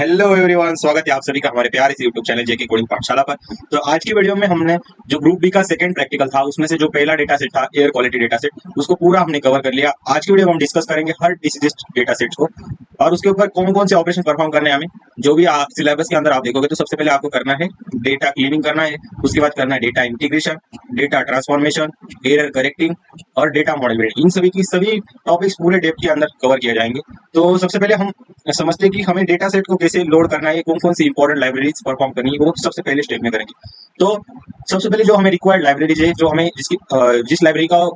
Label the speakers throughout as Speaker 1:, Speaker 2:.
Speaker 1: Hello everyone, स्वागत है आप सभी का हमारे प्यारे से यूट्यूब चैनल जेके कोडिंग पाठशाला पर। तो आज की वीडियो में हमने जो ग्रुप बी का सेकंड प्रैक्टिकल था उसमें से जो पहला डेटा सेट था एयर क्वालिटी डेटा सेट, उसको पूरा हमने कवर कर लिया। आज की वीडियो में हम डिस्कस करेंगे हर डिसीज डेटा सेट्स को और उसके ऊपर कौन कौन से ऑपरेशन परफॉर्म करने हैं हमें। जो भी सिलेबस के अंदर आप देखोगे तो सबसे पहले आपको करना है डेटा क्लीनिंग करना है, उसके बाद करना है data integration, data transformation, error correcting और डेटा मॉडल बिल्डिंग। इन सभी की सभी टॉपिक्स पूरे डेप्थ के अंदर कवर किए जाएंगे। तो सबसे पहले हम समझते हैं कि हमें डेटा सेट को कैसे लोड करना है, कौन कौन सी इंपॉर्टेंट लाइब्रेरीज परफॉर्म करनी है, वो सबसे पहले स्टेप में करेंगे। तो सबसे पहले जो हमें रिक्वायर्ड लाइब्रेरीज है, जो हमें जिस लाइब्रेरी का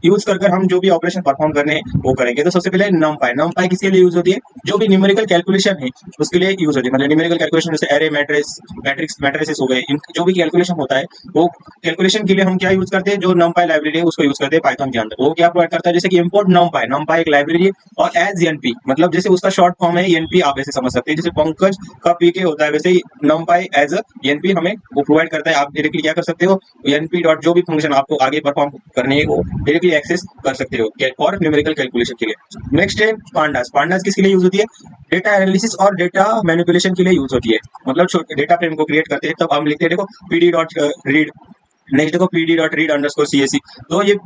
Speaker 1: यूज कर हम जो भी ऑपरेशन परफॉर्म करने हैं वो करेंगे। तो सबसे पहले नमपाई। नमपाई किसके लिए यूज होती है? जो भी न्यूमेरिकल कैलकुलेशन है उसके लिए यूज होती है। मतलब न्यूमेरिकल कैलकुलेशन जैसे एरे मैट्रिसेस हो गए, इन जो भी कैलकुलेशन होता है वो कैलकुलेशन के लिए हम क्या यूज करते हैं, जो नमपाई लाइब्रेरी है उसको यूज करते हैं पाइथन के अंदर। वो क्या प्रोवाइड करता है, जैसे कि इंपोर्ट नमपाई। नमपाई एक लाइब्रेरी है और एज एनपी, मतलब जैसे उसका शॉर्ट फॉर्म है एनपी, आप ऐसे समझ सकते हैं। जैसे पंकज का पीके होता है वैसे ही नमपाई एज एनपी हमें वो प्रोवाइड करता है। आप डायरेक्टली क्या कर सकते हो, एनपी डॉट जो भी फंक्शन आपको आगे परफॉर्म करने है वो डायरेक्टली एक्सेस कर सकते हो और न्यूमेरिकल कैलकुलेशन के लिए। नेक्स्ट है पांडास। पांडास किसके लिए यूज होती है? डेटा एनालिसिस और डेटा मैनिपुलेशन के लिए यूज होती है। मतलब डेटा फ्रेम को क्रिएट करते हैं तब हम लिखते हैं, देखो पीडी डॉट रीड। नेक्स्ट देखो PD dot read underscore CSC. तो ये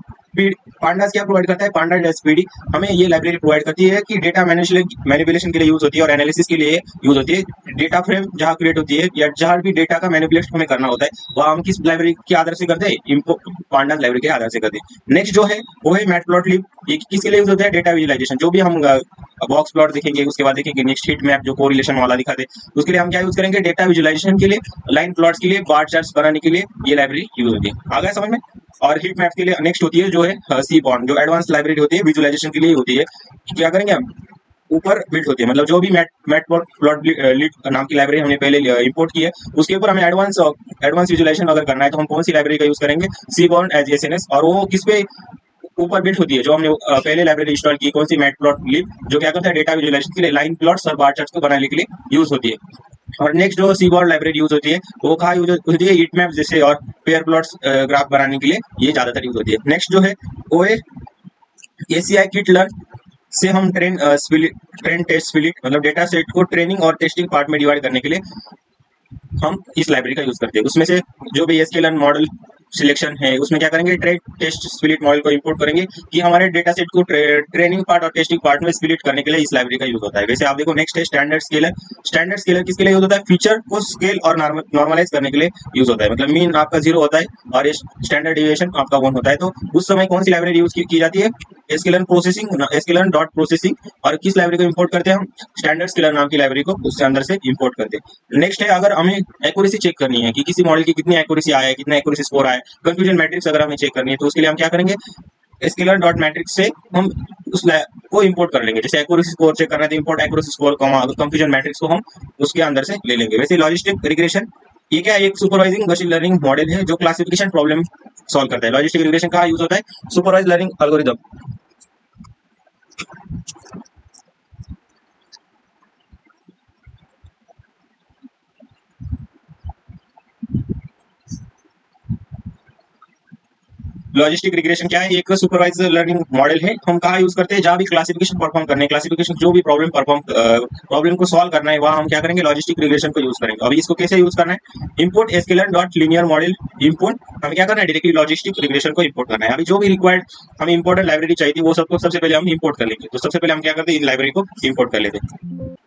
Speaker 1: पांडास क्या प्रोवाइड करता है? पांडा डैश पीडी हमें ये लाइब्रेरी प्रोवाइड करती है कि डेटा मैनिपुलेशन के लिए यूज होती है और एनालिसिस के लिए यूज होती है। डेटा फ्रेम जहाँ क्रिएट होती है या जहाँ भी डेटा का मैनिपुलेट हमें करना होता है वहाँ हम किस लाइब्रेरी के आधार से करते हैं? पांडास लाइब्रेरी के आधार से करते हैं। नेक्स्ट जो है वो है मैटप्लॉटलिब। ये किसके लिए यूज होता है? Data visualization. जो भी हम बॉक्स प्लॉट देखेंगे, उसके बाद देखेंगे नेक्स्ट हीट मैप जो कोरिलेशन वाला दिखाते हैं, उसके लिए हम क्या यूज करेंगे? डेटा विजुलाइजेशन के लिए, लाइन प्लॉट्स के लिए, बार चार्ट्स बनाने के लिए ये लाइब्रेरी यूज होती है। आ गया समझ में? और हीट मैप के लिए नेक्स्ट होती है जो है सी बॉन्ड, जो एडवांस लाइब्रेरी होती है विजुलाइजेशन के लिए होती है। क्या करेंगे हम? ऊपर बिल्ड होती है, मतलब जो भी मैट प्लॉट लिट नाम की लाइब्रेरी हमने पहले इंपोर्ट की है उसके ऊपर हमें एडवांस विजुलाइजेशन अगर करना है तो हम कौन सी लाइब्रेरी का यूज करेंगे? सी बॉन्ड एज एसएनएस। और वो किस पे ऊपर बिल्ड होती है? जो हमने पहले लाइब्रेरी इंस्टॉल की, कौन सी? मैट प्लॉट लिब, जो क्या करता है डेटा विजुलाइजेशन के लिए लाइन प्लॉट्स और बार चार्ट्स को बनाने के लिए यूज होती है। और नेक्स्ट जो सीबॉर्ड लाइब्रेरी यूज होती है वो कहाँ यूज होती है? हीट मैप जैसे और पेयर प्लॉट्स ग्राफ बनाने के लिए ये ज्यादातर यूज होती है। नेक्स्ट जो है वो है एसीआई किट लर्न से हम ट्रेन टेस्ट स्प्लिट, मतलब डेटा सेट को ट्रेनिंग और टेस्टिंग पार्ट में डिवाइड करने के लिए हम इस लाइब्रेरी का यूज करते हैं। उसमें से जो भी एसक्यूएल मॉडल सिलेक्शन है उसमें क्या करेंगे? टेस्ट स्प्लिट मॉडल को इंपोर्ट करेंगे कि हमारे डेटा सेट को ट्रेनिंग पार्ट और टेस्टिंग पार्ट में स्प्लिट करने के लिए इस लाइब्रेरी का यूज होता है। वैसे आप देखो नेक्स्ट है स्टैंडर्ड स्केलर। स्टैंडर्ड स्केलर किसके लिए यूज होता है? फीचर को स्केल और नॉर्मलाइज करने के लिए यूज होता है। मतलब मीन आपका 0 होता है और स्टैंडर्ड डिविएशन आपका 1 होता है, तो उस समय कौन सी लाइब्रेरी यूज की जाती है? SQL processing, SQL dot processing. और किस लाइब्रेरी को इंपोर्ट करते हैं हम? स्टैंडर्ड स्केलर नाम की लाइब्रेरी को उसके अंदर से इंपोर्ट करते हैं। नेक्स्ट है अगर हमें एक्यूरेसी चेक करनी है कि किसी मॉडल की कितनी एक्यूरेसी आया है, कितना एक्यूरेसी स्कोर आया है, कंफ्यूजन मैट्रिक्स अगर हमें चेक करनी है तो उसके लिए हम क्या करेंगे? स्केलर डॉट मैट्रिक्स से हम उस को इंपोर्ट कर लेंगे। जैसे एक्यूरेसी स्कोर चेक करना है तो import accuracy score, confusion matrix को हम उसके अंदर से ले लेंगे। वैसे लॉजिस्टिक रिग्रेशन ये क्या है? एक सुपरवाइजिंग मशीन लर्निंग मॉडल है जो क्लासिफिकेशन प्रॉब्लम सॉल्व करता है। लॉजिस्टिक रिग्रेशन कहाँ यूज होता है? Supervise learning algorithm. Logistic regression क्या है? एक सुपरवाइज लर्निंग मॉडल है। हम कहाँ यूज करते हैं? जहाँ भी क्लासिफिकेशन परफॉर्म करने, क्लासिफिकेशन जो भी प्रॉब्लम को सॉल्व करना है वहाँ हम क्या करेंगे? लॉजिस्टिक रिग्रेशन को यूज करेंगे। अभी इसको कैसे यूज करना है? Import sklearn dot linear model import. हमें क्या करना है? डायरेक्टली लॉजिस्टिक रिग्रेशन को इंपोर्ट करना है। अभी जो भी रिक्वायर्ड हमें इंपोर्टेंट लाइब्रेरी चाहिए थी वो सबको सबसे पहले हम इंपोर्ट कर लेंगे। तो सबसे पहले हम क्या करते हैं? इन लाइब्रेरी को इंपोर्ट कर लेते हैं।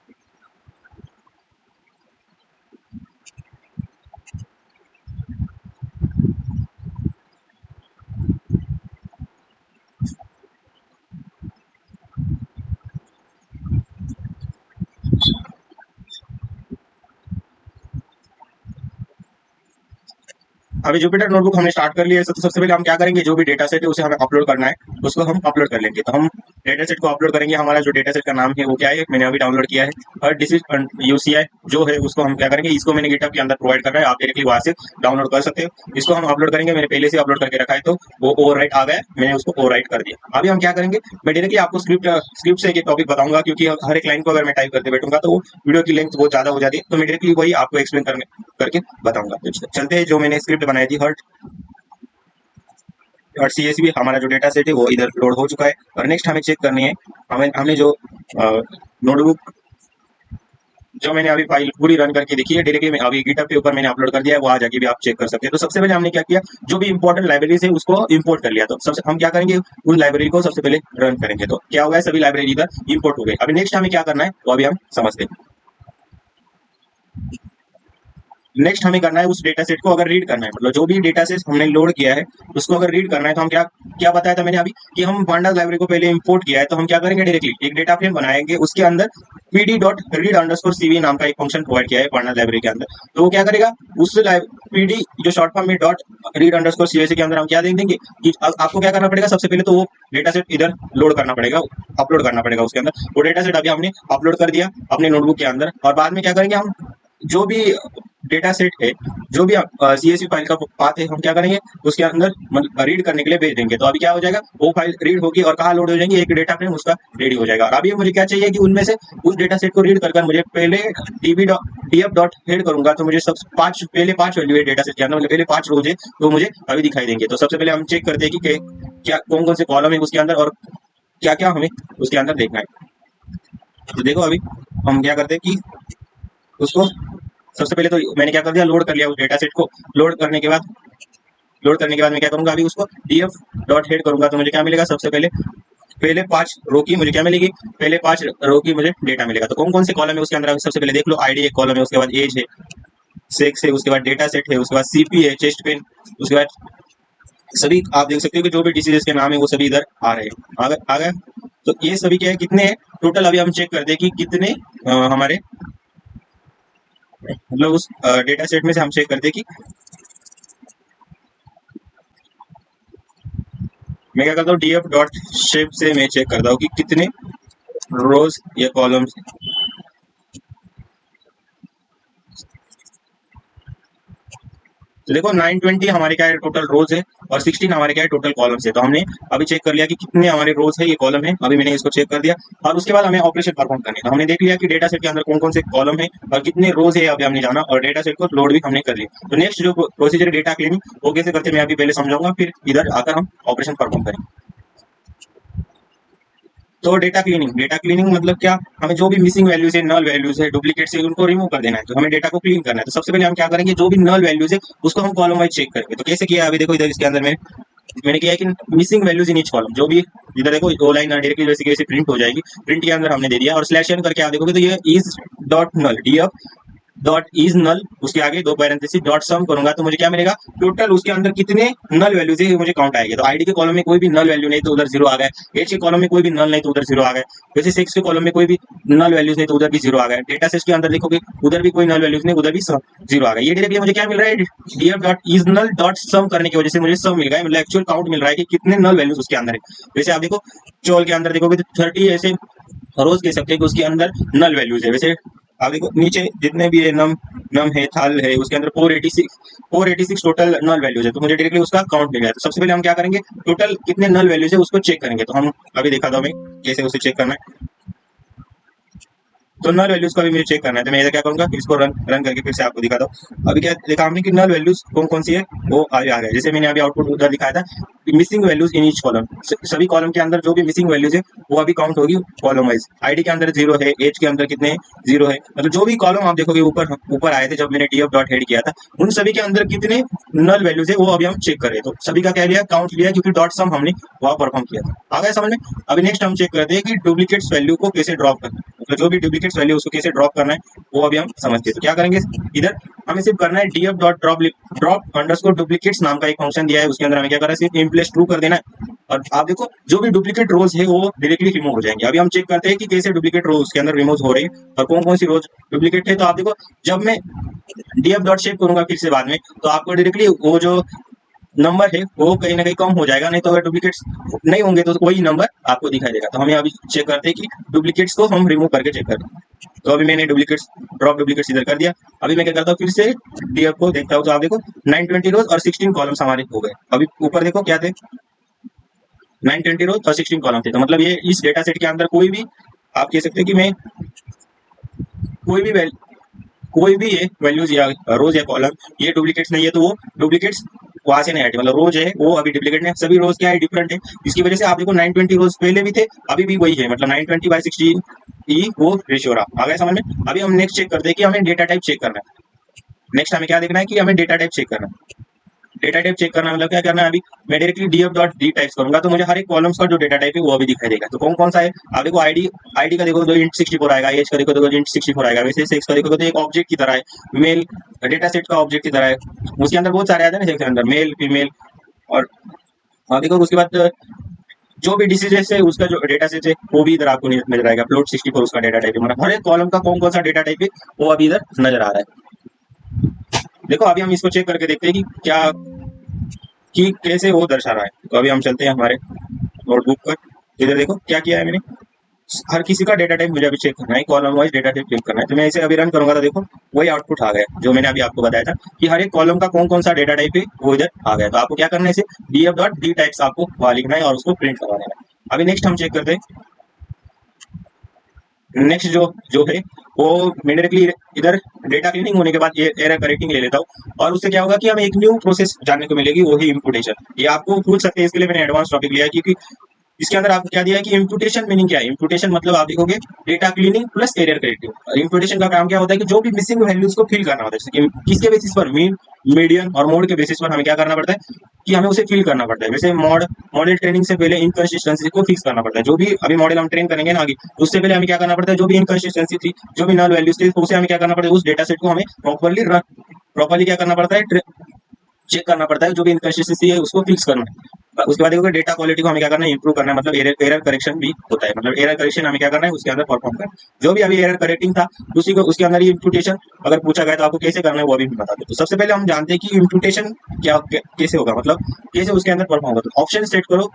Speaker 1: अभी जुपिटर नोटबुक हमने स्टार्ट कर लिया है, तो सबसे पहले हम क्या करेंगे? जो भी डेटा सेट है उसे हमें अपलोड करना है, उसको हम अपलोड कर लेंगे। तो हम डेटा सेट को अपलोड करेंगे। हमारा जो डेटा सेट का नाम है वो क्या है? मैंने अभी डाउनलोड किया है और दिस इज यूसीआई जो है उसको हम क्या करेंगे? इसको मैंने गिटहब के अंदर प्रोवाइड कर रहा है, आप डायरेक्टली वहां से डाउनलोड कर सकते हो। इसको हम अपलोड करेंगे। मैंने पहले से अपलोड करके रखा है तो वो ओवरराइट आ गया, मैंने उसको ओवरराइट कर दिया। अभी हम क्या करेंगे? मैं डायरेक्टली आपको स्क्रिप्ट से एक टॉपिक बताऊंगा, क्योंकि हर एक लाइन को अगर मैं टाइप करते बैठूंगा तो वीडियो की लेंथ बहुत ज्यादा हो जाती है, तो मैं डायरेक्टली वही आपको एक्सप्लेन करके बताऊंगा। तो चलते हैं, जो मैंने स्क्रिप्ट बनाई थी हर्ट और सीएसवी, हमारा जो डेटा सेट है वो इधर लोड हो चुका है। और नेक्स्ट हमें चेक करनी है, हमें हमें जो नोटबुक जो मैंने अभी फाइल पूरी रन करके देखी है डायरेक्टली अभी गिटहब के ऊपर मैंने अपलोड कर दिया है, वो आ जाके भी आप चेक कर सकते हैं। तो सबसे पहले हमने क्या किया, जो भी इंपॉर्टेंट लाइब्रेरीज है उसको इंपोर्ट कर लिया। तो सबसे हम क्या करेंगे, उस लाइब्रेरी को सबसे पहले रन करेंगे। तो क्या हुआ है, सभी लाइब्रेरी इधर इंपोर्ट हो गए। अभी नेक्स्ट हमें क्या करना है वो अभी हम समझते हैं। नेक्स्ट हमें करना है उस डेटा सेट को अगर रीड करना है, मतलब जो भी डेटा सेट हमने लोड किया है उसको अगर रीड करना है तो हम क्या क्या बताया था मैंने अभी कि हम पांडास लाइब्रेरी को पहले इंपोर्ट किया है। तो हम क्या करेंगे, डायरेक्टली एक डेटा फ्रेम बनाएंगे, उसके अंदर pd dot read underscore cv नाम का एक फंक्शन प्रोवाइड किया है पांडास लाइब्रेरी के अंदर। तो वो क्या करेगा, उस pd जो शॉर्ट फॉर्म में डॉट रीड अंडरस्कोर cvc के अंदर हम क्या दे देंगे कि आपको क्या करना पड़ेगा, सबसे पहले तो वो डेटा सेट इधर लोड करना पड़ेगा, अपलोड करना पड़ेगा उसके अंदर। वो डेटा सेट अभी हमने अपलोड कर दिया अपने नोटबुक के अंदर, और बाद में क्या करेंगे, हम जो भी डेटा सेट है, जो भी CSV फाइल का पाथ है, हम क्या करेंगे उसके अंदर रीड करने के लिए भेज देंगे। तो अभी क्या हो जाएगा, वो फाइल रीड होगी और कहाँ लोड हो जाएंगी, एक डेटा फ्रेम उसका रेडी हो जाएगा। और अभी मुझे क्या चाहिए कि उनमें से उस डेटा सेट को रीड कर मुझे पहले df डॉट हेड करूंगा तो मुझे सब पहले पांच वैल्यू है डेटा सेट के अंदर, मतलब पहले 5 रोज है तो मुझे अभी दिखाई देंगे। तो सबसे पहले हम चेक करते हैं कि क्या कौन कौन से कॉलम है उसके अंदर और क्या क्या हमें उसके अंदर देखना है। तो देखो अभी हम क्या करते हैं कि उसको सबसे पहले तो मैंने क्या कर दिया, लोड कर लिया उस डेटा सेट को। लोड करने के बाद मैं क्या करूंगा, अभी उसको df डॉट हेड करूंगा तो मुझे क्या मिलेगा, सबसे पहले पहले 5 रो की मुझे क्या मिलेगी, पहले 5 रो की मुझे डेटा मिलेगा। तो कौन कौन से कॉलम है उसके अंदर सबसे पहले देख लो, आईडी एक कॉलम है, उसके बाद एज है, सेक्स है, उसके बाद डेटा सेट है, उसके बाद सीपी है, चेस्ट पेन, उसके बाद सभी आप देख सकते हो कि जो भी डिसीजेस के नाम है वो सभी इधर आ रहे हैं, आ गए। तो ये सभी क्या है, कितने हैं टोटल, अभी हम चेक करते हैं कि कितने हमारे मतलब उस डेटा सेट में से हम चेक करते हैं कि मैं क्या करता हूँ, df डॉट शेप से मैं चेक करता हूँ कि कितने रोज या कॉलम्स। तो देखो 920 हमारे क्या है टोटल रोज है और 16 हमारे क्या है टोटल कॉलम्स है। तो हमने अभी चेक कर लिया कि कितने हमारे रोज है, ये कॉलम है, अभी मैंने इसको चेक कर दिया। और उसके बाद हमें ऑपरेशन परफॉर्म करने, तो हमने देख लिया कि डेटा सेट के अंदर कौन कौन से कॉलम है और कितने रोज है, अभी हमने जाना और डेटा सेट को लोड भी हमने कर लिया। तो नेक्स्ट जो प्रोसीजर डेटा क्लीनिंग वो कैसे करते मैं अभी पहले समझाऊंगा, फिर इधर आकर हम ऑपरेशन परफॉर्म करेंगे। तो डेटा क्लीनिंग मतलब क्या, हमें जो भी मिसिंग वैल्यूज है, नल वैल्यूज है, डुप्लीकेट्स है, उनको रिमूव कर देना है। तो हमें डेटा को क्लीन करना है। तो सबसे पहले हम क्या करेंगे, जो भी नल वैल्यूज है उसको हम कॉलम वाइज चेक करेंगे। तो कैसे किया, अभी देखो इधर इसके अंदर मैंने किया है कि missing values in each column, जो भी इधर देखो वो लाइन डायरेक्टली वैसे कैसे प्रिंट हो जाएगी, प्रिंट के अंदर हमने दे दिया। और स्लैश एन करके आप देखोगे तो ये is dot null df dot is null, उसके आगे 2 पैरेंथेसिस डॉट सम करूंगा तो मुझे क्या मिलेगा, टोटल उसके अंदर कितने नल वैल्यूज है मुझे काउंट आएगी। तो आईडी के कॉलम में कोई भी नल वैल्यू नहीं तो उधर 0 आ गया, एज के कॉलम में कोई भी नल नहीं तो उधर 0 आ गया, वैसे सेक्स के कॉलम में कोई भी नल वैल्यूज नहीं तो उधर भी 0 आ गया, डेटा सेट के अंदर देखोगे उधर भी कोई नल वैल्यूज नहीं, उधर भी 0 आ गया। ये डायरेक्टली मुझे क्या मिल रहा है, df dot is null dot sum करने की वजह से मुझे सम मिल गया है, मतलब एक्चुअल काउंट मिल रहा है कि कितने नल वैल्यूज उसके अंदर है। वैसे आप देखो चोल के अंदर देखोगे तो 30 ऐसे रोज कह सकते हैं कि उसके अंदर नल वैल्यूज है। वैसे आप देखो नीचे जितने भी है, नम है, थल है, उसके अंदर 486 टोटल नल वैल्यूज है। तो मुझे डायरेक्टली उसका काउंट मिल गया। तो सबसे पहले हम क्या करेंगे, टोटल कितने नल वैल्यूज है उसको चेक करेंगे। तो हम अभी दिखा दो हमें कैसे उसे चेक करना है। तो नल वैल्यूज को भी मुझे चेक करना है। तो मैं इधर क्या करूंगा, इसको रन करके फिर से आपको दिखाता हूँ। अभी क्या देखा हमने कि नल वैल्यूज कौन कौन सी है वो आ रहा है। जैसे मैंने अभी आउटपुट उधर दिखाया था, missing values in each column, सभी कॉलम के अंदर जो भी मिसिंग वैल्यूज है वो अभी काउंट होगी कॉलम वाइज। आईडी के अंदर 0 है, एज के अंदर कितने 0 है, मतलब जो भी कॉलम आप देखोगे ऊपर ऊपर आए थे जब मैंने df डॉट हेड किया था, उन सभी के अंदर कितने नल वैल्यूज है वो अभी हम चेक कर रहे हैं। तो सभी का क्या लिया, काउंट लिया, क्योंकि डॉट सम हमने वहां परफॉर्म किया था। आ गया समझ में। अभी नेक्स्ट हम चेक करते हैं कि डुप्लीकेट्स वैल्यू को कैसे ड्रॉप करना है, मतलब जो भी डुप्लीकेट्स वैल्यू उसको कैसे ड्रॉप करना है वो अभी हम समझते हैं। तो क्या करेंगे, इधर हमें सिर्फ करना है df dot drop underscore duplicates नाम का एक फंक्शन दिया है, उसके अंदर हमें क्या करना है, सिर्फ इम्प्लेस ट्रू कर देना है। और आप देखो जो भी डुप्लीकेट रोज है वो डायरेक्टली रिमूव हो जाएंगे। अभी हम चेक करते हैं कि कैसे डुप्लीकेट रोज के अंदर रिमूव हो रही है और कौन कौन सी रोज डुप्लीकेट है। तो आप देखो जब मैं df डॉट शेप करूंगा फिर से बाद में, तो आपको डायरेक्टली वो जो नंबर है वो कहीं ना कहीं कम हो जाएगा, नहीं तो अगर डुप्लीकेट्स नहीं होंगे तो वही नंबर आपको दिखाई देगा। तो हमें अभी चेक करते हैं कि डुप्लीकेट्स को हम रिमूव करके चेक करते हैं। तो अभी मैंने ड्रॉप डुप्लीकेट्स इधर कर दिया। अभी मैं क्या करता हूँ, फिर से डीएफ को देखता हूँ। तो आप देखो 920 रोज और 16 कॉलम्स हमारे हो गए। अभी ऊपर देखो क्या थे, 920 रोज और 16 कॉलम थे। तो मतलब ये इस डेटा सेट के अंदर कोई भी आप कह सकते हैं कि मैं कोई भी ये वैल्यूज या रोज या कॉलम ये डुप्लीकेट्स नहीं है, तो वो डुप्लीकेट्स वहां से नहीं हटे, मतलब रोज है वो अभी डुप्लीकेट नहीं, सभी रोज क्या है डिफरेंट है। इसकी वजह से आप देखो 920 रोज पहले भी थे अभी भी वही है, मतलब 920 बाई 16 ई वो रेशियो रहा। आ गया समझ में। अभी हम नेक्स्ट चेक करते हैं कि हमें डेटा टाइप चेक करना है। नेक्स्ट हमें क्या देखना है कि हमें डेटा टाइप चेक करना है। डेटा टाइप चेक करना मतलब क्या करना है, अभी मैं directly DF dot D types करूंगा तो मुझे हर एक कॉलम्स का जो डेटा टाइप है वो अभी दिखाई देगा। तो कौन कौन सा है, आप देखो आईडी, आईडी का देखो तो इंट 64 आएगा, एज का देखो तो इंट 64 आएगा, वैसे सेक्स का देखो तो एक ऑब्जेक्ट की तरह है, मेल डेटा सेट का ऑब्जेक्ट की तरह है, उसके अंदर बहुत सारे आते हैं ना, सेक्स के अंदर मेल फीमेल। और देखो उसके बाद जो भी डिसीजेस है उसका जो डेटा सेट है वो भी इधर आपको नजर आएगा। प्लॉट 64 उसका डेटा टाइप है, मतलब हर एक कॉलम का कौन कौन सा डेटा टाइप है वो अभी इधर नजर आ रहा है। देखो अभी हम इसको चेक करके देखते हैं कि क्या कि कैसे वो दर्शा रहा है। तो अभी हम चलते हैं हमारे नोटबुक पर, इधर देखो क्या किया है मैंने, हर किसी का डेटा टाइप मुझे अभी चेक करना है, column wise data type check करना है। तो मैं इसे अभी रन करूंगा तो देखो वही आउटपुट आ गया जो मैंने अभी आपको बताया था कि हर एक कॉलम का कौन कौन सा डेटा टाइप है वो इधर आ गया। तो आपको क्या करना है, इसे डीएफ डॉट डी टाइप्स आपको वहां लिखना है और उसको प्रिंट करवा देना है। अभी नेक्स्ट हम चेक करते हैं। नेक्स्ट जो जो है वो मैं डायरेक्टली इधर डेटा क्लीनिंग होने के बाद ये एरर करेक्टिंग ले लेता हूँ और उससे क्या होगा कि हमें एक न्यू प्रोसेस जानने को मिलेगी, वही इम्पुटेशन। ये आपको पूछ सकते हैं, इसके लिए मैंने एडवांस टॉपिक लिया है क्योंकि इसके अंदर आपको क्या दिया है कि इम्पुटेशन मीनिंग क्या है। इम्पुटेशन मतलब आप देखोगे data cleaning plus error correcting. Imputation का काम क्या होता है कि जो भी मिसिंग वैल्यूज को फिल करना होता है, जैसे कि किसके बेसिस पर, मीन मीडियन और मोड के बेसिस पर हमें क्या करना पड़ता है कि हमें उसे फिल करना पड़ता है। वैसे मॉडल ट्रेनिंग से पहले इनकंसिस्टेंसी को फिक्स करना पड़ता है। जो भी अभी मॉडल हम ट्रेन करेंगे ना आगे, उससे पहले हमें क्या करना पड़ता है, जो भी इनकंसिस्टेंसी थी, जो भी नल वैल्यूज थी, उसे हमें क्या करना पड़ता है, उस डेटा सेट को हमें प्रॉपरली क्या करना पड़ता है, चेक करना पड़ता है। जो भी इनकंसिस्टेंसी है उसको फिक्स करना है। उसके बाद देखोगे डेटा क्वालिटी को हमें क्या करना है, इंप्रूव करना है। मतलब एरर करेक्शन भी होता है, मतलब एरर करेक्शन हमें क्या करना है उसके अंदर परफॉर्म करना है। जो भी अभी एरर करेक्टिंग था उसी को उसके अंदर ही इम्पुटेशन अगर पूछा गया तो आपको कैसे करना है वो अभी बता दो। तो सबसे पहले हम जानते हैं कि इम्पुटेशन कैसे होगा, मतलब कैसे उसके अंदर परफॉर्म होगा। तो ऑप्शन सेट करो,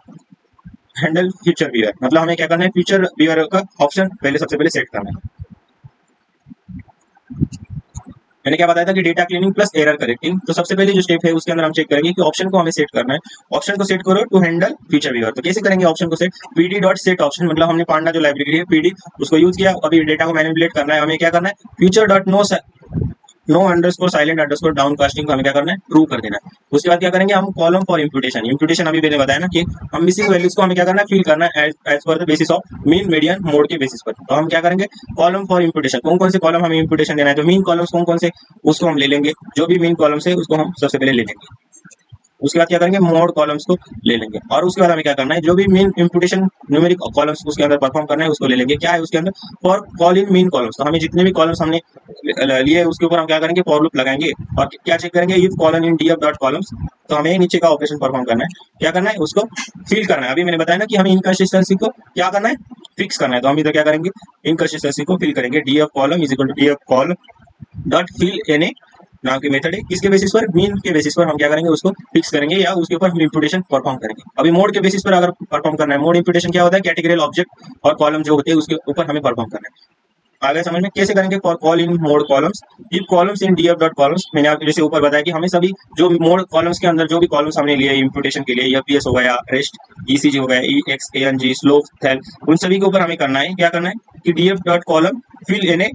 Speaker 1: हैंडल फ्यूचर व्यूअर, मतलब हमें क्या करना है, फ्यूचर व्यूअर का ऑप्शन पहले सबसे पहले सेट करना है। मैंने क्या बताया था कि data cleaning plus error correcting. तो सबसे पहले जो स्टेप है उसके अंदर हम चेक करेंगे कि ऑप्शन को हमें सेट करना है। ऑप्शन को सेट करो टू हैंडल फीचर व्यूअर। तो कैसे करेंगे ऑप्शन को set, PD dot set option, मतलब हमने पांडा जो लाइब्रेरी है पीडी उसको यूज किया। अभी डेटा को मैनिपुलेट करना है, हमें क्या करना है, future dot no underscore silent underscore down casting को हमें क्या करना है, ट्रू कर देना है। उसके बाद क्या करेंगे हम, कॉलम फॉर इम्पुटेशन। इम्पुटेशन अभी मैंने बताया ना कि हम मिसिंग वैल्यूज को हमें क्या करना है, फिल करना है as per the basis of mean median mode के बेसिस पर। तो हम क्या करेंगे, कॉलम फॉर इम्पुटेशन, कौन कौन से कॉलम हमें इम्पुटेशन देना है, तो मीन कॉलम्स कौन कौन से उसको हम ले लेंगे, जो भी मीन कॉलम्स है उसको हम सबसे पहले ले लेंगे। उसके बाद क्या करेंगे, मोड कॉलम्स को ले लेंगे। और उसके बाद हमें क्या करना है, जो भी मीन इम्पुटेशन न्यूमेरिक कॉलम्स उसके अंदर परफॉर्म करना है उसको ले लेंगे। क्या है उसके अंदर, for col in mean columns. तो हमें जितने भी कॉलम्स हमने लिए उसके ऊपर हम क्या करेंगे, फॉर लूप लगाएंगे और क्या चेक करेंगे, if colon in DF dot columns. तो हमें नीचे का ऑपरेशन परफॉर्म करना है, क्या करना है, उसको फिल करना है। अभी मैंने बताया ना कि हमें इनकंसिस्टेंसी को क्या करना है, फिक्स करना है। तो हम इधर क्या करेंगे, इनकंसिस्टेंसी को फिल करेंगे। Df column is equal to df column dot fill N A नाम की मेथड है। किसके बेसिस पर, मीन के बेसिस पर हम क्या करेंगे, उसको फिक्स करेंगे या उसके ऊपर हम इम्पुटेशन परफॉर्म करेंगे। अभी मोड के बेसिस पर अगर परफॉर्म करना है, मोड इम्पुटेशन क्या होता है, कैटेगरियल ऑब्जेक्ट और कॉलम जो होते हैं उसके ऊपर हमें परफॉर्म करना है। आगे समझ में कैसे करेंगे, for col in mode columns if columns in DF dot columns. मैंने आपको जैसे ऊपर बताया कि हमें सभी जो मोड कॉलम्स के अंदर जो भी कॉलम्स हमने लिए इम्पुटेशन के लिए, एफपीएस हो गया, रेस्ट ईसीजी हो गया, ईएक्सएनजी, स्लो थेल, उन सभी के ऊपर हमें करना है, क्या करना है कि df dot column fill in a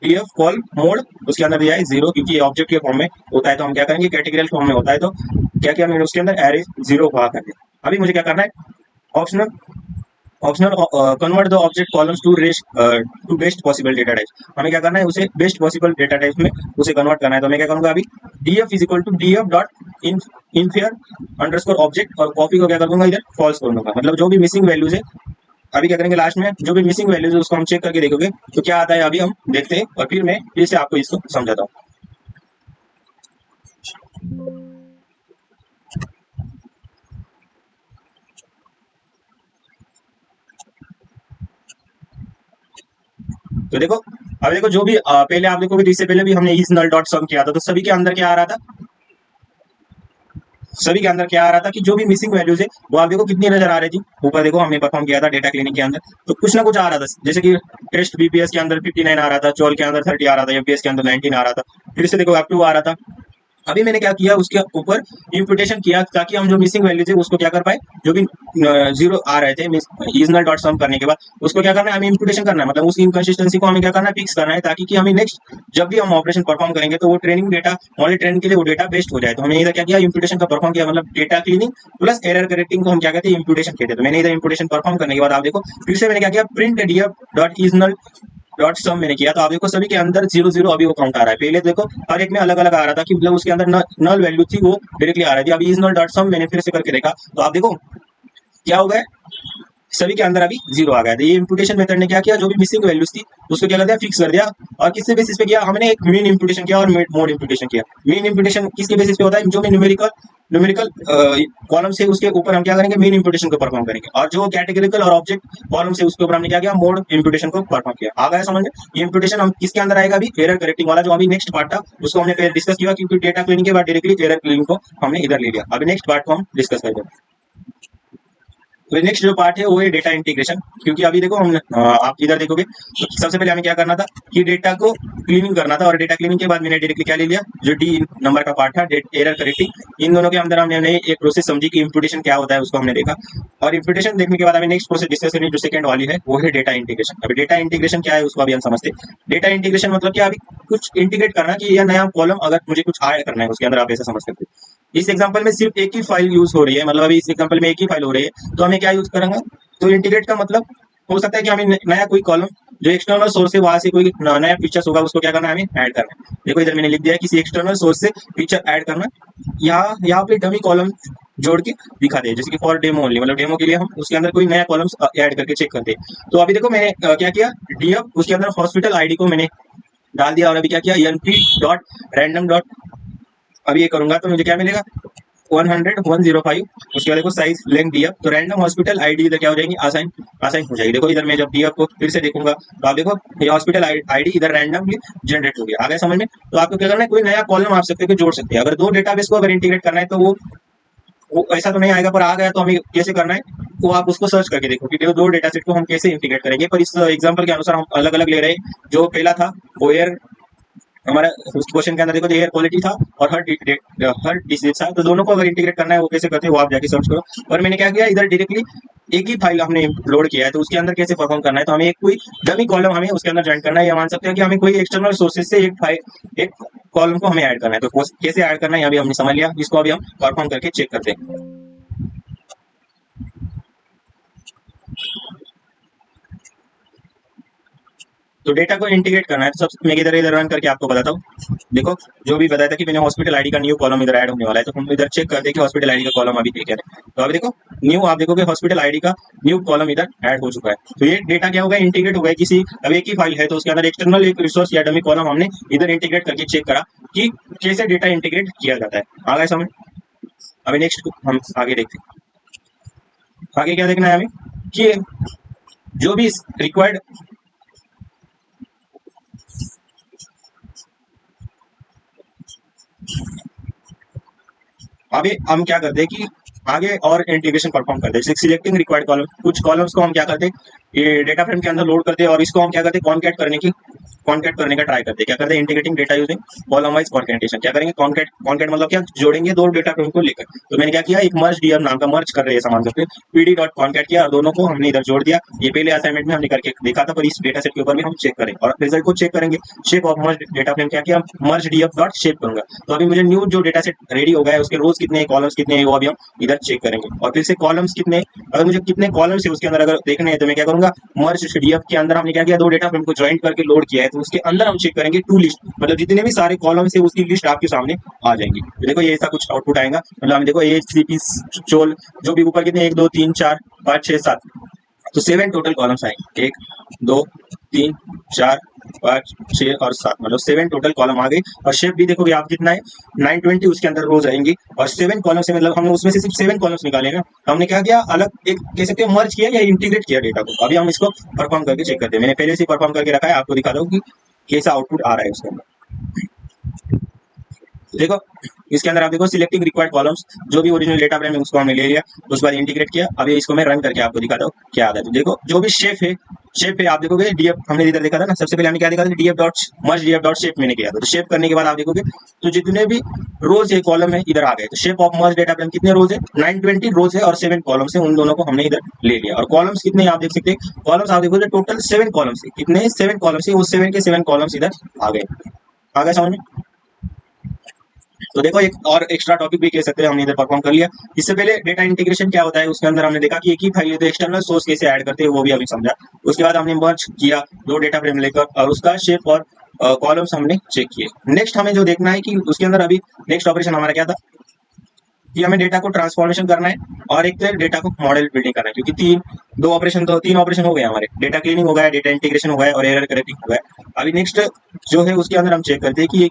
Speaker 1: df col mode, उसके अंदर दिया है 0 क्योंकि ये ऑब्जेक्ट के फॉर्म में होता है। तो हम क्या करेंगे, कैटेगरियल फॉर्म में होता है तो क्या किया मैंने उसके अंदर एरे 0 वहां कर दिया। अभी मुझे क्या करना है, optional optional convert the object columns to best possible data type. हमें क्या करना है, उसे बेस्ट पॉसिबल डेटा टाइप में उसे कन्वर्ट करना है। तो मैं क्या करूंगा, अभी DF is equal to DF dot infer underscore object और कॉपी को क्या कर दूंगा, इधर फॉल्स कर दूंगा। मतलब जो भी मिसिंग वैल्यूज है, अभी क्या करेंगे लास्ट में जो भी मिसिंग वैल्यूज है उसको हम चेक करके देखोगे तो क्या आता है अभी हम देखते हैं और फिर मैं फिर से आपको इसको समझाता हूँ। तो देखो अभी देखो जो भी पहले आप देखोगे तो इससे पहले भी हमने इस नल डॉट सम किया था, तो सभी के अंदर क्या आ रहा था, सभी के अंदर क्या आ रहा था कि जो भी मिसिंग वैल्यूज है वो आप देखो कितनी नजर आ रही थी। ऊपर देखो हमने परफॉर्म किया था डेटा क्लीनिंग के अंदर, तो कुछ ना कुछ आ रहा था। जैसे कि टेस्ट बीपीएस के अंदर 59 आ रहा था, चोल के अंदर 30 आ रहा था, एफपीएस के अंदर 19 आ रहा था, फिर से देखो F2 आ रहा था, अभी मैंने क्या किया, उसके ऊपर इम्पुटेशन किया ताकि हम जो मिसिंग वैल्यू थे उसको क्या कर पाए, जो भी जीरो आ रहे थे इजनल डॉट सम करने के बाद उसको क्या करना है, हमें इम्पुटेशन करना है, मतलब उस इनकंसिस्टेंसी को हमें क्या करना है, फिक्स करना है, ताकि कि हमें नेक्स्ट जब भी हम ऑपरेशन परफॉर्म करेंगे तो वो ट्रेनिंग डेटा, मॉडल ट्रेनिंग के लिए वो डेटा बेस्ट हो जाए। तो हमने इधर क्या किया, इम्पुटेशन का परफॉर्म किया, मतलब data cleaning plus error correcting को हम क्या कहते हैं, इम्पुटेशन कहते हैं। तो मैंने इधर इम्पुटेशन परफॉर्म करने के बाद आप देखो फिर से मैंने क्या किया, प्रिंट डीएफ डॉट इजनल डॉट सम मैंने किया, तो आप देखो सभी के अंदर 0 0 अभी वो काउंट आ रहा है। पहले देखो हर एक में अलग अलग आ रहा था कि मतलब उसके अंदर नल वैल्यू थी वो डायरेक्टली आ रही थी। अभी इज नल डॉट सम मैंने फिर से करके देखा तो आप देखो क्या हो गया, सभी के अंदर अभी जीरो आ गया। तो ये इम्पुटेशन मेथड ने क्या किया, जो भी मिसिंग वैल्यूज थी उसको क्या कर दिया, फिक्स कर दिया। और किसके बेसिस पे किया, हमने एक मीन इम्पुटेशन किया और मोड इम्पुटेशन किया। मीन इम्पुटेशन किसके बेसिस पे होता है, जो भी न्यूमेरिकल न्यूमेरिकल कॉलम से उसके ऊपर हम क्या करेंगे, मीन इम्पुटेशन को परफॉर्म करेंगे, और जो कैटेगरिकल और ऑब्जेक्ट कॉलम से उसके ऊपर हमने क्या किया, मोड इम्पुटेशन को परफॉर्म किया। आ गया समझ में। ये इम्पुटेशन हम किसके अंदर आएगा, अभी एरर करेक्टिंग वाला जो अभी नेक्स्ट पार्ट था उसको हमने पहले डिस्कस किया, क्योंकि डेटा क्लीनिंग के बाद डायरेक्टली एरर क्लीनिंग को हमने इधर ले लिया। अभी नेक्स्ट पार्ट को हम डिस्कस करेंगे। तो नेक्स्ट जो पार्ट है वो है डेटा इंटीग्रेशन। क्योंकि अभी देखो हम आप इधर देखोगे तो सबसे पहले हमें क्या करना था कि डेटा को क्लीनिंग करना था, और डेटा क्लीनिंग के बाद मैंने डायरेक्टली क्या ले लिया, जो डी नंबर का पार्ट था, एरर करेक्टिंग। इन दोनों के अंदर हमने एक प्रोसेस समझी कि इम्पुटेशन क्या होता है, उसको हमने देखा। और इम्पुटेशन देखने के बाद हमें नेक्स्ट प्रोसेस डिस्कस करनी जो सेकंड वाली है वो है डेटा इंटीग्रेशन। अभी डेटा इंटीग्रेशन क्या है उसको अभी हम समझते हैं। डेटा इंटीग्रेशन मतलब क्या, अभी कुछ इंटीग्रेट करना कि यह नया कॉलम अगर मुझे कुछ ऐड करना है उसके अंदर, आप ऐसा समझ सकते हो। इस एग्जांपल में सिर्फ एक ही फाइल यूज हो रही है, मतलब अभी इस एग्जांपल में एक ही फाइल हो रही है, तो हमें क्या यूज करेंगे, तो इंटीग्रेट का मतलब हो सकता है कि हमें नया कोई कॉलम जो एक्सटर्नल सोर्स है वहां से कोई नया फीचर्स होगा उसको क्या करना है, हमें ऐड करना है। देखो इधर मैंने लिख दिया है किसी एक्सटर्नल सोर्स से फीचर ऐड करना। यहाँ पे डमी कॉलम जोड़ के दिखा दे, जैसे कि फॉर डेमो ओनली, मतलब डेमो के लिए हम उसके अंदर कोई नया कॉलम्स ऐड करके चेक करते हैं। तो अभी देखो मैंने क्या किया, डीएफ उसके अंदर हॉस्पिटल आईडी को मैंने डाल दिया, और अभी क्या किया, एनपी डॉट रैंडम डॉट, अभी ये करूंगा तो मुझे क्या मिलेगा, 100 105। उसके बाद देखो साइज लेंथ दिया, तो रैंडम हॉस्पिटल आईडी इधर क्या हो जाएगी, असाइन असाइन हो जाएगी। देखो इधर मैं जब डीएफ को फिर से देखूंगा तो आप देखो ये हॉस्पिटल आईडी इधर रैंडमली जनरेट हो गया। आ गया समझ में। तो आपको क्या करना है, कोई नया कॉलम आप सकते हो जोड़ सकते हैं। अगर दो डेटाबेस को अगर इंटीग्रेट करना है तो वो ऐसा तो नहीं आएगा, पर आ गया तो हमें कैसे करना है, तो आप उसको सर्च करके देखो कि दो डेटा सेट को हम कैसे इंटीग्रेट करेंगे। पर इस एग्जांपल के अनुसार हम अलग अलग ले रहे हैं। जो पहला था वो एयर, हमारा उस क्वेश्चन के अंदर देखो एयर क्वालिटी था और हर डिसीज था, तो दोनों को अगर इंटीग्रेट करना है वो कैसे करते हैं वो आप जाके सर्च करो। और मैंने क्या किया, इधर डायरेक्टली एक ही फाइल हमने लोड किया है, तो उसके अंदर कैसे परफॉर्म करना है, तो हमें एक कोई डमी कॉलम हमें उसके अंदर ज्वाइन करना है, या मान सकते हैं कि हमें कोई एक्सटर्नल सोर्सेज से एक कॉलम को हमें ऐड करना है। तो कैसे ऐड करना है अभी हमने समझ लिया, इसको अभी हम परफॉर्म करके चेक करते हैं। तो डेटा को इंटीग्रेट करना है, तो सबसे मैं इधर इधर रन करके आपको बताता हूँ। देखो जो भी बताया था कि मैंने हॉस्पिटल आईडी का न्यू कॉलम इधर ऐड होने वाला है, तो हम इधर चेक करते हैं कि हॉस्पिटल आईडी का कॉलम अभी क्या है। तो अभी देखो न्यू, आप देखोगे हॉस्पिटल आईडी का न्यू कॉलम इधर ऐड हो चुका है। तो ये डेटा क्या होगा, इंटीग्रेट हो गया किसी, अब एक ही फाइल है तो उसके अंदर एक्सटर्नल एक रिसोर्स या डमी कॉलम हमने इधर इंटीग्रेट करके चेक करा कि कैसे डेटा इंटीग्रेट किया जाता है। आ गया समझ। अभी नेक्स्ट हम आगे देखते हैं। आगे क्या देखना है हमें कि जो भी रिक्वायर्ड, अभी हम क्या करते हैं कि आगे और इंटीग्रेशन परफॉर्म करते हैं। सिलेक्टिंग रिक्वायर्ड कॉलम, कुछ कॉलम्स को हम क्या करते हैं, ये डेटा फ्रेम के अंदर लोड करते हैं, और इसको हम क्या करते हैं, कॉन्कैट करने का ट्राई करते हैं। क्या करते हैं, integrating data using column wise concatenation. क्या करेंगे, कॉन्कैट मतलब क्या, जोड़ेंगे दो डेटा फ्रेम को लेकर। तो मैंने क्या किया, एक मर्ज डीएफ नाम का मर्ज कर रहे हैं मान सकते हैं, पीडी डॉट कॉन्कैट किया और दोनों को हमने इधर जोड़ दिया। ये पहले असाइनमेंट में हमने करके देखा था, पर इस डेटा सेट के ऊपर भी हम चेक करें और रिजल्ट को चेक करेंगे। Shape of merge data frame क्या किया, मर्ज डीएफ डॉट शेप करूंगा। तो अभी मुझे न्यू जो डेटा सेट रेडी हो गया है उसके रोज कितने, कॉलम्स कितने हैं, वो अभी हम इधर चेक करेंगे। और फिर से कॉलम्स कितने, अगर मुझे कितने कॉलम्स है उसके अंदर अगर देखने हैं तो मैं क्या करूंगा, मर्ज डीएफ के अंदर हमने क्या किया, दो डेटा फ्रेम को ज्वाइन करके लोड किया है, तो उसके अंदर हम चेक करेंगे टू लिस्ट, मतलब जितने भी सारे कॉलम्स है उसकी लिस्ट आपके सामने आ जाएंगी। तो देखो ये ऐसा कुछ आउटपुट आएगा, मतलब हम देखो ए सी पी चोल जो भी ऊपर कितने 1 2 3 4 5 6 7, तो 7 टोटल कॉलम्स आएंगे, 1 2 3 4 5 6 और 7, मतलब 7 टोटल कॉलम आ गई। और शेप भी देखोगे आप कितना है, 920 उसके अंदर रोज आएंगी। और 7 कॉलम से मतलब हमने उसमें से सिर्फ 7 कॉलम्स निकाले ना, हमने क्या किया, अलग एक कह सकते हो मर्ज किया या इंटीग्रेट किया डेटा को। अभी हम इसको परफॉर्म करके चेक करते हैं। मैंने पहले से परफॉर्म करके रखा है, आपको दिखा दो कि कैसा आउटपुट आ रहा है उसके अंदर। देखो इसके अंदर आप देखो सिलेक्टिंग रिक्वायर्ड कॉलम्स, जो भी ओरिजिनल डेटा फ्रेम है उसको हमने ले लिया, उसके बाद इंटीग्रेट किया। अभी इसको मैं रन करके आपको दिखाता हूँ क्या आता है। तो देखो जो भी शेप है शेप पे आप देखोगे डीएफ हमने इधर देखा था ना, सबसे पहले हमने क्या देखा था, डीएफ डॉट मर्ज डीएफ डॉट शेप मैंने किया था। तो शेप करने के बाद आप देखोगे तो जितने भी रोज है कॉलम है इधर आ गए। तो shape of merge data frame कितने रोज है, 920 रोज है और 7 कॉलम्स है, उन दोनों को हमने इधर ले लिया। और कॉलम्स कितने आप देख सकते हैं, कॉलम्स आप देखोगे टोटल 7 कॉलम्स है। कितने 7 कॉलम्स है, वो 7 के 7 कॉलम्स इधर आ गए। आ गए समझ में। तो देखो एक और एक्स्ट्रा टॉपिक भी कह सकते हैं हमने इधर परफॉर्म कर लिया। इससे पहले डेटा इंटीग्रेशन क्या होता है, उसके अंदर हमने देखा कि एक ही फाइल तो एक्सटर्नल सोर्स कैसे ऐड करते हैं वो भी अभी समझा। उसके बाद हमने मर्ज किया 2 डेटा फ्रेम लेकर और उसका शेप और कॉलम्स हमने चेक किए। नेक्स्ट हमें जो देखना है कि उसके अंदर अभी नेक्स्ट ऑपरेशन हमारा क्या था कि हमें डेटा को ट्रांसफॉर्मेशन करना है और एक तो डेटा को मॉडल बिल्डिंग करना है, क्योंकि तीन ऑपरेशन हो गए हमारे, डेटा क्लीनिंग हो गया, डेटा इंटीग्रेशन हो गया और एरर करेक्टिंग हो गया। अभी नेक्स्ट जो है उसके अंदर हम चेक करते हैं कि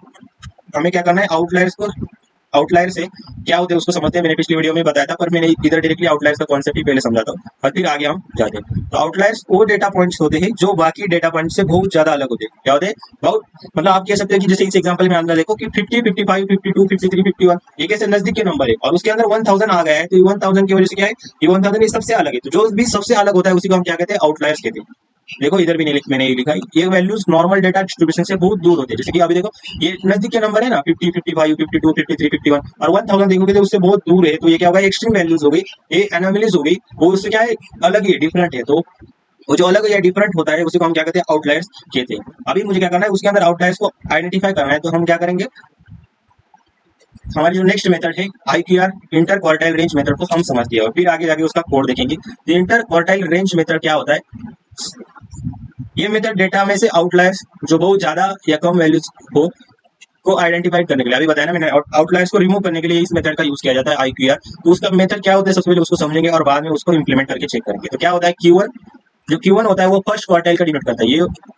Speaker 1: हमें क्या करना है, आउटलायर से क्या होते हैं उसको समझते हैं। मैंने पिछली वीडियो में बताया था, पर मैंने इधर डायरेक्टली आउटलायर्स का कॉन्सेप्ट ही पहले समझाता हूँ और फिर आगे हम जाते हैं। तो आउटलायर्स वो डेटा पॉइंट्स होते हैं जो बाकी डेटा पॉइंट से बहुत ज्यादा अलग होते हैं। क्या होते हैं, बहुत मतलब आप कह सकते हैं कि जैसे इस एग्जांपल में अंदर देखो कि 50, 55, 52, 53, 51 ये कैसे नजदीक के नंबर है और उसके अंदर 1000 आ गया है। तो 1000 की वजह से क्या है, ये 1000 ये सबसे अलग है। तो जो भी सबसे अलग होता है उसी को हम क्या कहते हैं, आउटलायर्स कहते हैं। देखो इधर भी नहीं मैंने ये लिखा है, ये वैल्यूज नॉर्मल डेटा डिस्ट्रीब्यूशन से बहुत दूर होते हैं। जैसे कि अभी देखो ये नजदीक के नंबर है ना, 50, 55, 52, 53, 51 और 1000 देखोगे तो उससे बहुत दूर है। तो ये क्या होगा, एक्सट्रीम वैल्यूज हो गई, ये एनोमलीज हो गई, वो उससे क्या है, अलग ही डिफरेंट है। तो वो जो अलग या डिफरेंट होता है उसी को हम क्या कहते हैं, आउटलायर्स कहते हैं। अभी मुझे क्या करना है, उसके अंदर आउटलायर्स को आइडेंटिफाई करना है। तो हम क्या करेंगे, हमारी जो नेक्स्ट मेथड है IQR inter quartile range method को हम समझ गए और फिर आगे जाके उसका कोड देखेंगे। तो इंटर क्वार्टाइल रेंज मेथड क्या होता है, ये मेथड डेटा में से आउटलायर्स जो बहुत ज्यादा या कम वैल्यूज हो को आइडेंटिफाई करने के लिए, अभी बताया ना मैंने, आउटलायर्स को रिमूव करने के लिए इस मेथड का यूज किया जाता है IQR। तो उसका मेथड क्या होता है सबसे पहले उसको समझेंगे और बाद में उसको इंप्लीमेंट करके चेक करेंगे। तो क्या होता है, Q1 जो Q1 होता है वो फर्स्ट क्वार्टाइल का डिनोट करता है।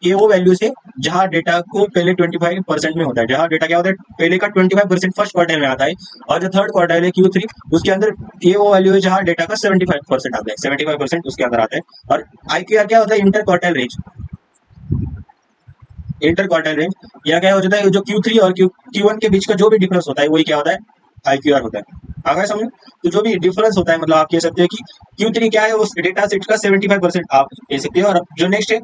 Speaker 1: ये वो वैल्यूज है जहां डेटा को पहले 25% में होता है, जहां डेटा क्या होता है पहले का 25% फर्स्ट क्वार्टाइल में आता है। और जो थर्ड क्वार्टाइल है Q3 उसके अंदर ये वो वैल्यू है जहां डेटा का 75% आता है, 75% उसके अंदर आता है। और IQR क्या होता है, inter quartile range. Inter quartile range या क्या हो जाता है, जो Q3 और Q1 के बीच का जो भी डिफरेंस होता है वही क्या होता है, IQR होता है। आगे समझ, तो जो भी डिफरेंस होता है मतलब आप कह सकते हैं कि Q3 क्या है, उस डेटा सेट का 75% आप कह सकते हो। और जो नेक्स्ट है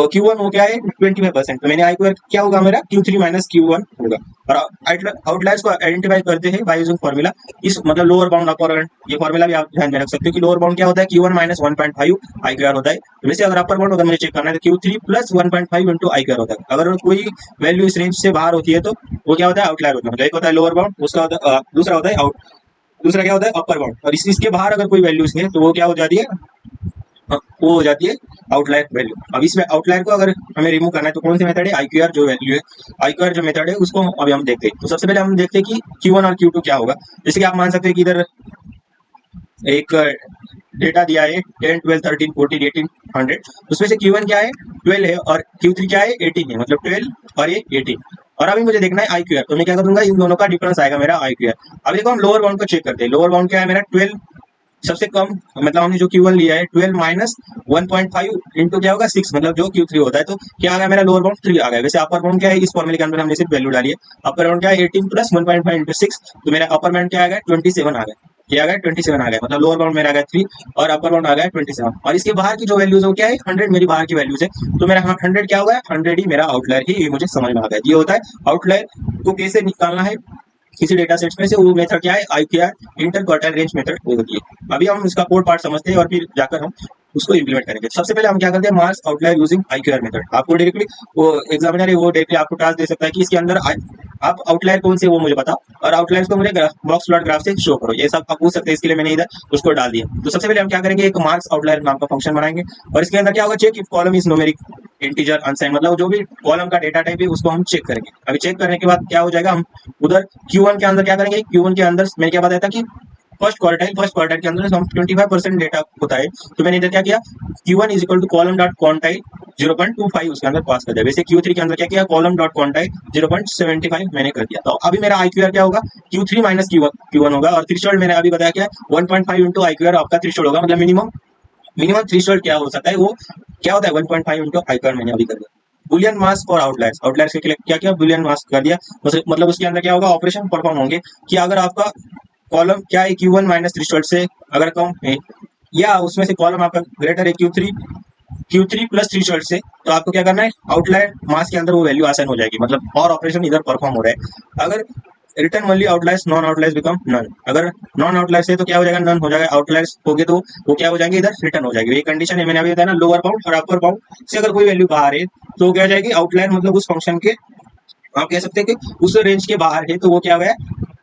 Speaker 1: Q1 वो क्या है 25%। तो मैंने IQR क्या होगा मेरा, Q3 माइनस Q1 होगा। और आउटलायर्स को आइडेंटिफाई करते हैं बाय यूजिंग फॉर्मूला। इस मतलब लोअर बाउंड अपर बाउंड, ये फॉर्मूला भी आप ध्यान में रख सकते हो कि लोअर बाउंड क्या होता है, Q1 माइनस 1.5 IQR होता है। वैसे अगर अपर बाउंड अगर मुझे चेक करना है तो Q3 प्लस 1.5 इंटू IQR होता है। अगर कोई वैल्यू इस रेंज से बाहर होती है तो वो क्या होता है, आउटलायर होता है। मतलब एक होता है लोअर बाउंड, उसका दूसरा होता है दूसरा क्या होता है अपर बाउंड। और इसके बाहर अगर कोई वैल्यूज है तो वो क्या हो जाती है, वो हो जाती है आउटलायर वैल्यू। अब इसमें आउटलायर को अगर हमें रिमूव करना है तो कौन सी मेथड है, IQR जो वैल्यू है, IQR जो मेथड है उसको अभी हम देखते हैं। तो सबसे पहले हम देखते हैं कि Q1 और Q2 क्या होगा। जैसे कि आप मान सकते हैं कि इधर एक डेटा दिया है 10, 12, 13, 14, 18, 100। उसमें से Q1 क्या है 12 है और Q3 क्या है 18 है, मतलब 12 और ये 18। और अभी मुझे देखना है IQR, तो मैं क्या करूंगा, इन दोनों का डिफरेंस आएगा मेरा IQR। अब देखो हम लोअर बाउंड को चेक करते हैं। लोअर बाउंड क्या है मेरा 12 सबसे कम, मतलब हमने जो Q1 लिया है 12 माइनस 1.5 इंटू क्या होगा 6, मतलब जो Q3 होता है। तो क्या आ गया मेरा लोअर बाउंड 3 आ गया। वैसे अपर बाउंड क्या है, इस फॉर्मूले के अंदर हमने सिर्फ वैल्यू डाली है। अपर बाउंड क्या है 18 प्लस 1.5 इंटू 6, तो मेरा अपर बाउंड क्या आ गया 27 आ गया। क्या आ गया 27 आ गया, मतलब लोअर बाउंड मेरा आ गया 3 और अपर बाउंड आ गया 27। और इसके बाहर की जो वैल्यूज है क्या है 100, मेरी बाहर की वैल्यूज है। तो मेरा 100 क्या होगा, 100 ही मेरा आउटलायर ही, ये मुझे समझ में आ गया। ये होता है आउटलायर को कैसे निकालना है किसी डेटा सेट में से, वो मेथड क्या है IQR inter quartile range method होती है। अभी हम इसका कोड पार्ट समझते हैं और फिर जाकर हम उसको इंप्लीमेंट करेंगे। सबसे पहले हम क्या करते हैं, marks outlier using IQR method. आपको डायरेक्टली वो एग्जामिनर है वो डायरेक्टली आपको टास्क दे सकता है कि इसके अंदर आप आउटलायर कौन से वो मुझे बताओ और आउटलायर्स को मुझे बॉक्स प्लॉट ग्राफ से शो करो, ये सब आप पूछ सकते हैं। इसके लिए मैंने इधर उसको डाल दिया। तो सबसे पहले हम क्या करेंगे, एक मार्क्स आउटलायर नाम का फंक्शन बनाएंगे और इसके अंदर क्या होगा, check if column is numeric integer unsign, मतलब जो भी कॉलम का डेटा टाइप है उसको हम चेक करेंगे। अभी चेक करने के बाद क्या हो जाएगा, हम उधर Q1 के अंदर क्या करेंगे, Q1 के अंदर मैंने क्या बताया था कि फर्स्ट क्वार्टाइल के अंदर हम 25% डेटा होता है। तो मैंने इधर क्या किया, Q1 is equal to column dot quantile 0.25 उसके अंदर पास कर दिया। वैसे Q3 के अंदर क्या किया, कॉलम डॉट क्वांटाइल 0.75 मैंने कर दिया। तो अभी मेरा IQR क्या होगा, Q3 माइनस Q1 होगा। और थ्रेशोल्ड मैंने अभी बताया क्या, 1.5 इंटू IQR आपका थ्रेशोल्ड होगा, मतलब मिनिमम थ्रेशोल्ड क्या हो सकता है, वो क्या होता है 1.5 इंटू IQR मैंने अभी कर दिया। बुलियन मास्क और आउटलायर्स के लिए क्या किया, बुलियन मास्क कर दिया। मतलब उसके अंदर क्या होगा, ऑपरेशन परफॉर्म होंगे कि अगर आपका कॉलम क्या है Q1 माइनस थ्रेशोल्ड से अगर कम है या उसमें से कॉलम आपका ग्रेटर है Q3 Q3 प्लस थ्रेशोल्ड से, तो आपको क्या करना है, आउटलायर मास के अंदर वो वैल्यू आसान हो जाएगी, मतलब और ऑपरेशन इधर परफॉर्म हो रहा है। अगर return only outliers, non outliers become none. अगर नॉन आउटलायर्स है तो क्या हो जाएगा, नन हो जाएगा। आउटलायर्स हो गए तो वो क्या हो जाएंगे, इधर रिटर्न हो जाएगी। ये कंडीशन है, मैंने अभी बताया ना, लोअर बाउंड और अपर बाउंड से अगर कोई वैल्यू बाहर है तो क्या हो जाएगी, आउटलायर मतलब उस फंक्शन के, आप कह सकते हैं कि उस रेंज के बाहर है तो वो क्या हो गया,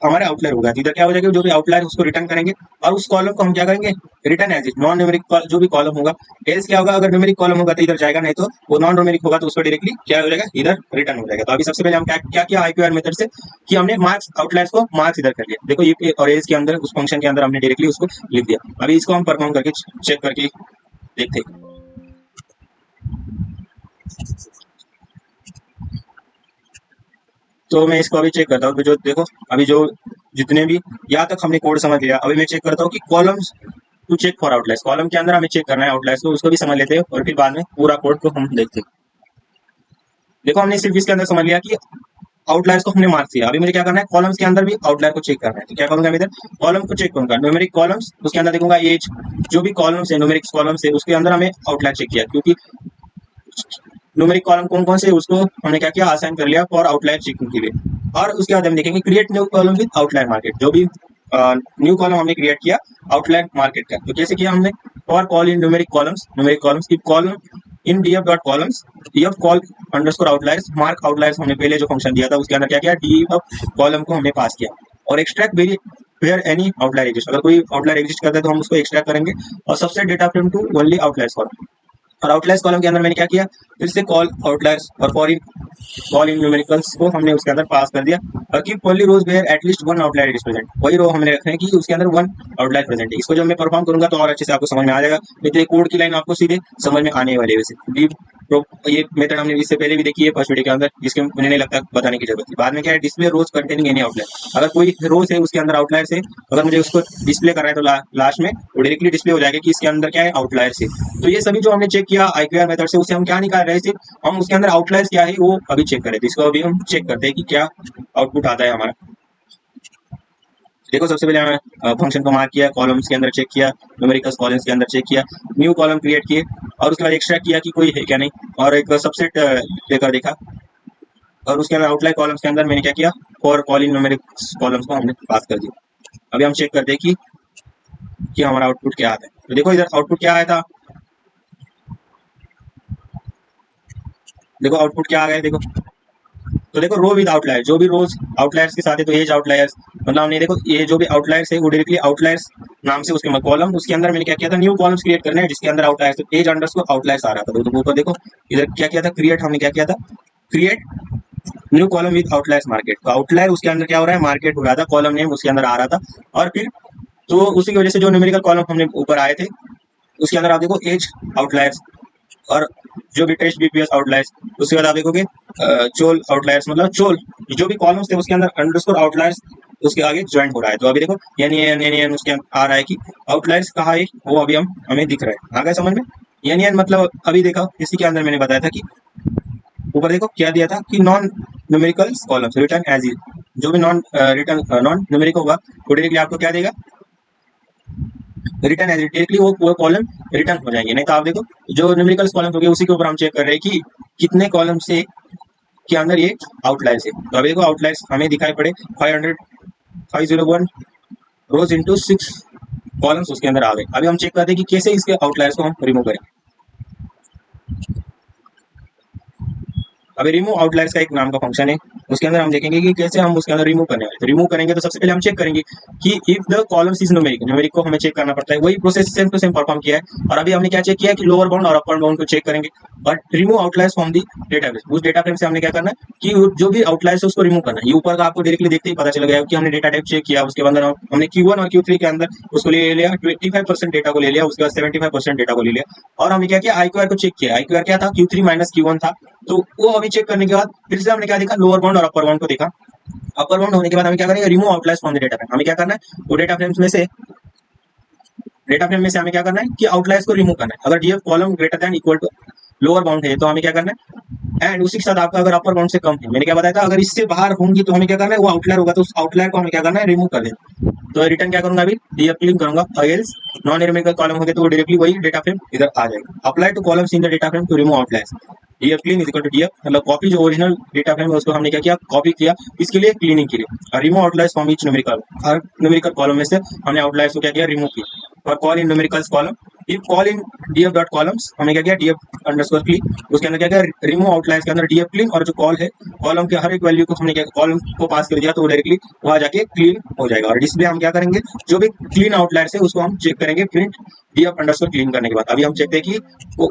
Speaker 1: हमारे आउटलायर होगा। तो इधर क्या हो जाएगा, जो भी आउटलायर उसको रिटर्न करेंगे और उस कॉलम को हम क्या करेंगे, return as it. Non numeric जो भी कॉलम होगा, एल्स क्या होगा, अगर न्यूमेरिक कॉलम होगा तो इधर जाएगा, नहीं तो वो नॉन न्यूमेरिक होगा तो उसको डायरेक्टली क्या हो जाएगा, इधर रिटर्न हो जाएगा। तो अभी सबसे पहले हम क्या क्या किया IQR मेथड से, कि हमने मार्क्स आउटलायर्स को मार्क्स इधर कर लिया। देखो ये और एल्स के अंदर उस फंक्शन के अंदर हमने डायरेक्टली उसको लिख दिया। अभी इसको हम परफॉर्म करके चेक करके देखते हैं। तो मैं इसको अभी चेक करता हूँ। तो जो देखो अभी जो जितने भी यहाँ तक हमने कोड समझ लिया, अभी मैं चेक करता हूँ कि columns to check for outliers, column के अंदर हमें चेक करना है आउटलायर्स को, उसको भी समझ लेते हैं और फिर बाद में पूरा कोड को हम देखते हैं। देखो हमने सिर्फ इसके अंदर समझ लिया कि आउटलायर्स को हमने मार्क किया। अभी मुझे क्या करना है, कॉलम्स के अंदर भी आउटलायर को चेक करना है। तो क्या करूंगा, मैं इधर कॉलम को चेक करूंगा, न्यूमेरिक कॉलम्स, उसके अंदर देखूंगा एज, जो भी कॉलम्स है न्यूमेरिक कॉलम्स है उसके अंदर हमें आउटलायर चेक किया, क्योंकि न्यूमेरिक कॉलम कौन कौन से उसको हमने क्या किया, असाइन कर लिया फॉर आउटलायर चेकिंग के लिए। और उसके बाद हम देखेंगे create new column with outlier market, जो भी न्यू कॉलम हमने क्रिएट किया आउटलायर मार्केट का। तो कैसे किया हमने, for col in numeric columns की column in df dot columns, df col underscore outliers, mark outliers हमने पहले जो फंक्शन दिया था उसके अंदर क्या किया, df कॉलम को हमने पास किया। और extract very where any outlier exist, अगर कोई आउटलायर एग्जिस्ट करता है तो हम उसको एक्सट्रैक्ट करेंगे। और सबसे data frame to only outliers column, और आउटलायर्स कॉलम के अंदर मैंने क्या किया, फिर से कॉल आउटलायर्स और कॉल इन न्यूमेरिकल्स को हमने उसके अंदर पास कर दिया। और keep only rows where at least one outlier is present, वही रो हमने रखना है कि उसके अंदर वन आउटलायर प्रेजेंट है। इसको जब मैं परफॉर्म करूंगा तो और अच्छे से आपको समझ में आ जाएगा, नहीं तो ये कोड की लाइन आपको सीधे समझ में आने वाली है। वैसे ये मेथड हमने इससे पहले भी देखी है फर्स्ट वीडियो के अंदर, जिसके मुझे नहीं लगता बताने की जरूरत है। बाद में क्या है, डिस्प्ले रोज कंटेनिंग एनी आउटलायर, अगर कोई रोज है उसके अंदर आउटलायर है, अगर मुझे उसको डिस्प्ले करना है तो लास्ट में वो डायरेक्टली डिस्प्ले हो जाएगा कि इसके अंदर क्या है, आउटलायर है। तो ये सभी जो हमने चेक किया IQR मेथड से, उससे हम क्या निकाल रहे थे, हम उसके अंदर आउटलायर्स क्या है वो अभी चेक कर रहे थे। इसको अभी हम चेक करते हैं कि क्या आउटपुट आता है हमारा। देखो सबसे पहले हमें फंक्शन को मार्क किया, कॉलम्स के अंदर चेक किया, न्यूमेरिकल्स कॉलम्स के अंदर चेक किया, न्यू कॉलम क्रिएट किए, और उसके बाद एक्सट्रैक्ट किया कि कोई है क्या नहीं, और एक सबसेट लेकर देखा। और उसके अंदर आउटलायर कॉलम्स के अंदर मैंने क्या किया, for col in numerics columns को हमने पास कर दिया। अभी हम चेक करते हैं कि हमारा आउटपुट क्या आता है। तो देखो इधर आउटपुट क्या आया था, देखो आउटपुट क्या आ गया है, देखो। तो देखो रो विद आउटलायर, जो भी रोज आउटलायर्स के साथ है तो एज आउटलायर्स, मतलब हमने देखो ये जो भी आउटलायर्स है वो डायरेक्टली आउटलायर्स नाम से उसके कॉलम, उसके अंदर मैंने क्या किया था, न्यू कॉलम्स क्रिएट करने हैं जिसके अंदर आउटलायर्स, तो एज अंडरस्कोर आउटलायर्स आ रहा था। तो ऊपर देखो इधर क्या किया था, क्रिएट, हमने क्या किया था, create new column with outliers market. तो आउटलायर उसके अंदर क्या हो रहा है, मार्केट हो रहा था, कॉलम नेम उसके अंदर आ रहा था। और फिर तो उसी की वजह से जो न्यूमेरिकल कॉलम हमने ऊपर आए थे उसके अंदर आप देखो एज आउटलायर्स, और जो भी टेस्ट बीपीएस आउटलायर्स, उसके बाद आप देखोगे चोल आउटलायर्स, मतलब चोल जो भी कॉलम्स थे उसके अंदर अंडरस्कोर आउटलायर्स उसके आगे ज्वाइन हो रहा है। तो अभी देखो एन उसके आ रहा है कि आउटलायर्स कहाँ है, वो अभी हमें दिख रहा है। आ गया समझ में, एन मतलब अभी देखा इसी के अंदर मैंने बताया था कि ऊपर देखो क्या दिया था कि non numericals columns return as it, जो भी नॉन न्यूमेरिक होगा वो डायरेक्टली आपको क्या देगा, रिटर्न एज इट, डायरेक्टली वो कॉलम रिटर्न हो जाएंगे। नहीं तो आप देखो जो न्यूमेरिकल्स कॉलम हो गए उसी के ऊपर हम चेक कर रहे हैं कि कितने कॉलम से के अंदर ये आउटलायर्स है। तो अब देखो आउटलायर्स हमें दिखाई पड़े 501 रोज इंटू 6 कॉलम्स उसके अंदर आ गए। अभी हम चेक करते हैं कि कैसे इसके आउटलायर्स को हम रिमूव करें। अभी रिमूव आउटलायर्स का एक नाम का फंक्शन है, उसके अंदर हम देखेंगे कि कैसे हम उसके अंदर रिमूव करने वाले। तो रिमूव करेंगे तो सबसे पहले हम चेक करेंगे कि if the columns is numeric, numeric को हमें चेक करना पड़ता है, वही process same to same perform किया है। और अभी हमने क्या चेक किया कि लोअर बाउंड और अपर बाउंड को चेक करेंगे, but remove outliers from the database, उस डेटा फ्रेम से हमने क्या करना है कि जो भी आउटलायर्स है उसको रिमूव करना है। ये ऊपर का आपको डायरेक्टली देखते ही पता चल गया कि हमने डेटा टाइप चेक किया, उसके अंदर हमने Q1 और Q3 के अंदर उसको ले लिया, 25% डेटा को ले लिया, उसके बाद 75% डेटा को ले लिया। और हमने क्या किया, IQR को चेक किया, IQR क्या था, Q3 माइनस Q1 था। तो वो अभी चेक करने के बाद फिर से हमने क्या देखा, लोअर बाउंड और अपर बाउंड को देखा। अपर बाउंड होने के बाद हमें क्या करेंगे, remove outliers from the data frame. हमें क्या करना है, वो डेटा फ्रेम में से हमें क्या करना है कि आउटलायर्स को रिमूव करना है। अगर DF column greater than equal to lower bound है तो हमें क्या करना है, एंड उसी के साथ आपका अगर अपर बाउंड से कम है, मैंने क्या बताया था, अगर इससे बाहर होंगी तो हमें क्या करना है, वो आउटलायर होगा तो उस आउटलायर को हमें क्या करना है, रिमूव कर देना। तो रिटर्न क्या करूंगा अभी, डीएफ क्लीन करूंगा, एल्स नॉन न्यूमेरिकल कॉलम हो गए तो वो डायरेक्टली वही डेटा फ्रेम इधर आ जाएगा। Apply to columns in the data frame to remove outliers, DF clean is equal to DF, मतलब कॉपी जो ओरिजिनल डेटा फ्रेम है उसको हमने क्या किया, कॉपी किया, इसके लिए क्लीनिंग के लिए, और remove outliers from each numerical, her numerical column में से हमने आउटलायर्स को क्या किया, रिमूव किया। और col in numericals column, if call in DF dot columns, हमने क्या किया, डीएफ अंडरस्कोर क्लीन, उसके अंदर क्या किया, रिमूव आउटलायर्स के अंदर डीएफ क्लीन, और जो कॉल है कॉलम के हर एक वैल्यू को हमने क्या कॉलम को पास कर दिया तो वो डायरेक्टली वहां जाके क्लीन हो जाएगा। और डिस्प्ले हम क्या करेंगे, जो भी क्लीन आउटलायर्स है उसको हम चेक करेंगे प्रिंट डीएफ अंडरस्कोर क्लीन करने के बाद। अभी हम चेकते हैं कि वो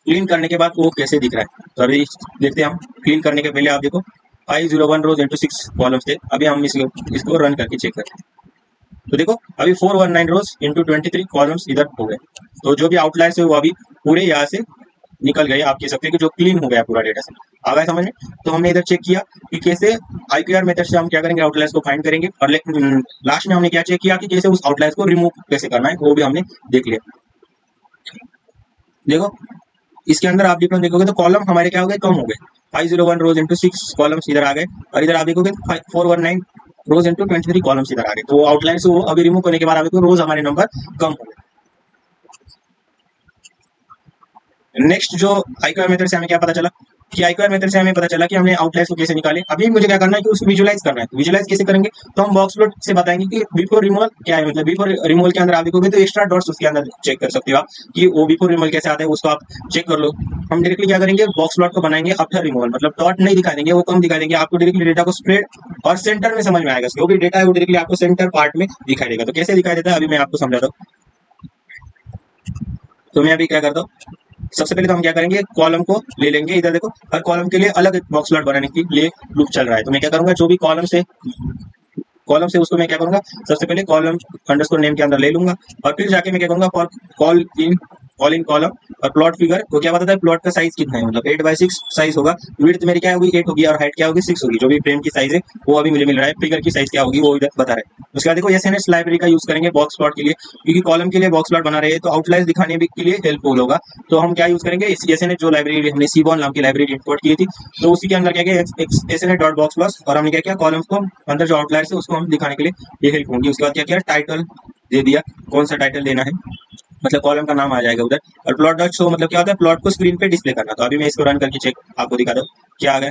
Speaker 1: क्लीन करने के बाद वो कैसे दिख रहा है। तो अभी देखते हैं हम, क्लीन करने के पहले आप देखो 501 रोज इंटू 6 कॉलम्स थे, अभी हम इसको रन करके चेक करते हैं। तो देखो अभी 419 रोज इंटू 23 कॉलम्स इधर हो गए, तो जो भी आउटलायर्स है वो अभी पूरे यहाँ से निकल गए, आप कह सकते हैं कि जो क्लीन हो गया पूरा डेटा से। आ गया समझ में? तो हमने इधर चेक किया कि कैसे IQR मेथड से हम क्या करेंगे, आउटलायर्स को फाइंड करेंगे, और लास्ट में हमने क्या चेक किया कि कैसे उस आउटलायर्स को रिमूव कैसे करना है, वो भी हमने देख लिया। देखो इसके अंदर आप डिफरेंस देखोगे तो कॉलम हमारे क्या हो गए, कम हो गए, 501 रोज इंटू 6 कॉलम्स इधर आ गए, और इधर आप देखोगे 419 रोज इंटू 23 कॉलम्स इधर आ गए। तो आउटलाइन से वो अभी रिमूव करने के बाद आप देखो रोज हमारे नंबर कम हो गए। नेक्स्ट जो IQR मेथड से हमें क्या पता चला कि IQR मेथड से हमें पता चला कि हमने आउटलायर्स को कैसे निकाले। अभी मुझे क्या करना है कि उसको विजुअलाइज करना है। तो विजुअलाइज कैसे करेंगे, तो हम बॉक्स प्लॉट से बताएंगे कि बिफोर रिमूवल क्या है, मतलब बिफोर रिमूवल के अंदर आप देखोगे तो एक्स्ट्रा डॉट्स उसके अंदर चेक कर सकते हो आप कि वो बिफोर रिमूवल कैसे आता है, उसको आप चेक कर लो। हम डायरेक्टली क्या करेंगे, बॉक्स प्लॉट को बनाएंगे आफ्टर रिमूवल, मतलब डॉट नहीं दिखा देंगे, वो कम दिखा देंगे, आपको डायरेक्टली डेटा को स्प्रेड और सेंटर में समझ में आएगा। जो भी डेटा है वो डायरेक्टली आपको सेंटर पार्ट में दिखाई देगा। तो कैसे दिखाई देता है अभी मैं आपको समझाता हूँ। तो मैं अभी क्या करता हूँ, सबसे पहले तो हम क्या करेंगे, कॉलम को ले लेंगे, इधर देखो हर कॉलम के लिए अलग एक बॉक्स प्लॉट बनाने के लिए लूप चल रहा है। तो मैं क्या करूंगा, जो भी कॉलम से उसको मैं क्या करूंगा, सबसे पहले कॉलम अंडरस्कोर नेम के अंदर ले लूंगा, और फिर जाके मैं क्या करूंगा, फॉर कॉल इन कॉलम, और प्लॉट फिगर वो क्या बताता है, प्लॉट का साइज कितना है, मतलब 8/6 साइज होगा, विड्थ मेरी क्या होगी 8 होगी, और हाइट क्या होगी 6 होगी। जो भी फ्रेम की साइज है वो अभी मुझे मिल रहा है, फिगर की साइज क्या होगी वो इधर बता रहे हैं। उसके बाद देखो SNS लाइब्रेरी का यूज करेंगे बॉक्स प्लॉट के लिए, क्योंकि कॉलम के लिए बॉक्स प्लॉट बना रहे हैं तो आउटलाइंस दिखाने भी के लिए हेल्पफुल होगा। तो हम क्या यूज करेंगे, SNS जो लाइब्रेरी हमने सीबॉन नाम की लाइब्रेरी इंपोर्ट की थी, तो उसी के अंदर क्या किया SNS डॉट बॉक्स प्लस, और हमने क्या किया, कॉलम्स को अंदर जो आउटलायर्स है उसको हम दिखाने के लिए ये हेल्प होंगी। उसके बाद क्या किया, टाइटल दे दिया, कौन सा टाइटल देना है, मतलब कॉलम का नाम आ जाएगा उधर। और प्लॉट डॉट शो मतलब क्या होता है, प्लॉट को स्क्रीन पे डिस्प्ले करना। तो अभी मैं इसको रन करके चेक आपको दिखा दूं क्या आ गया।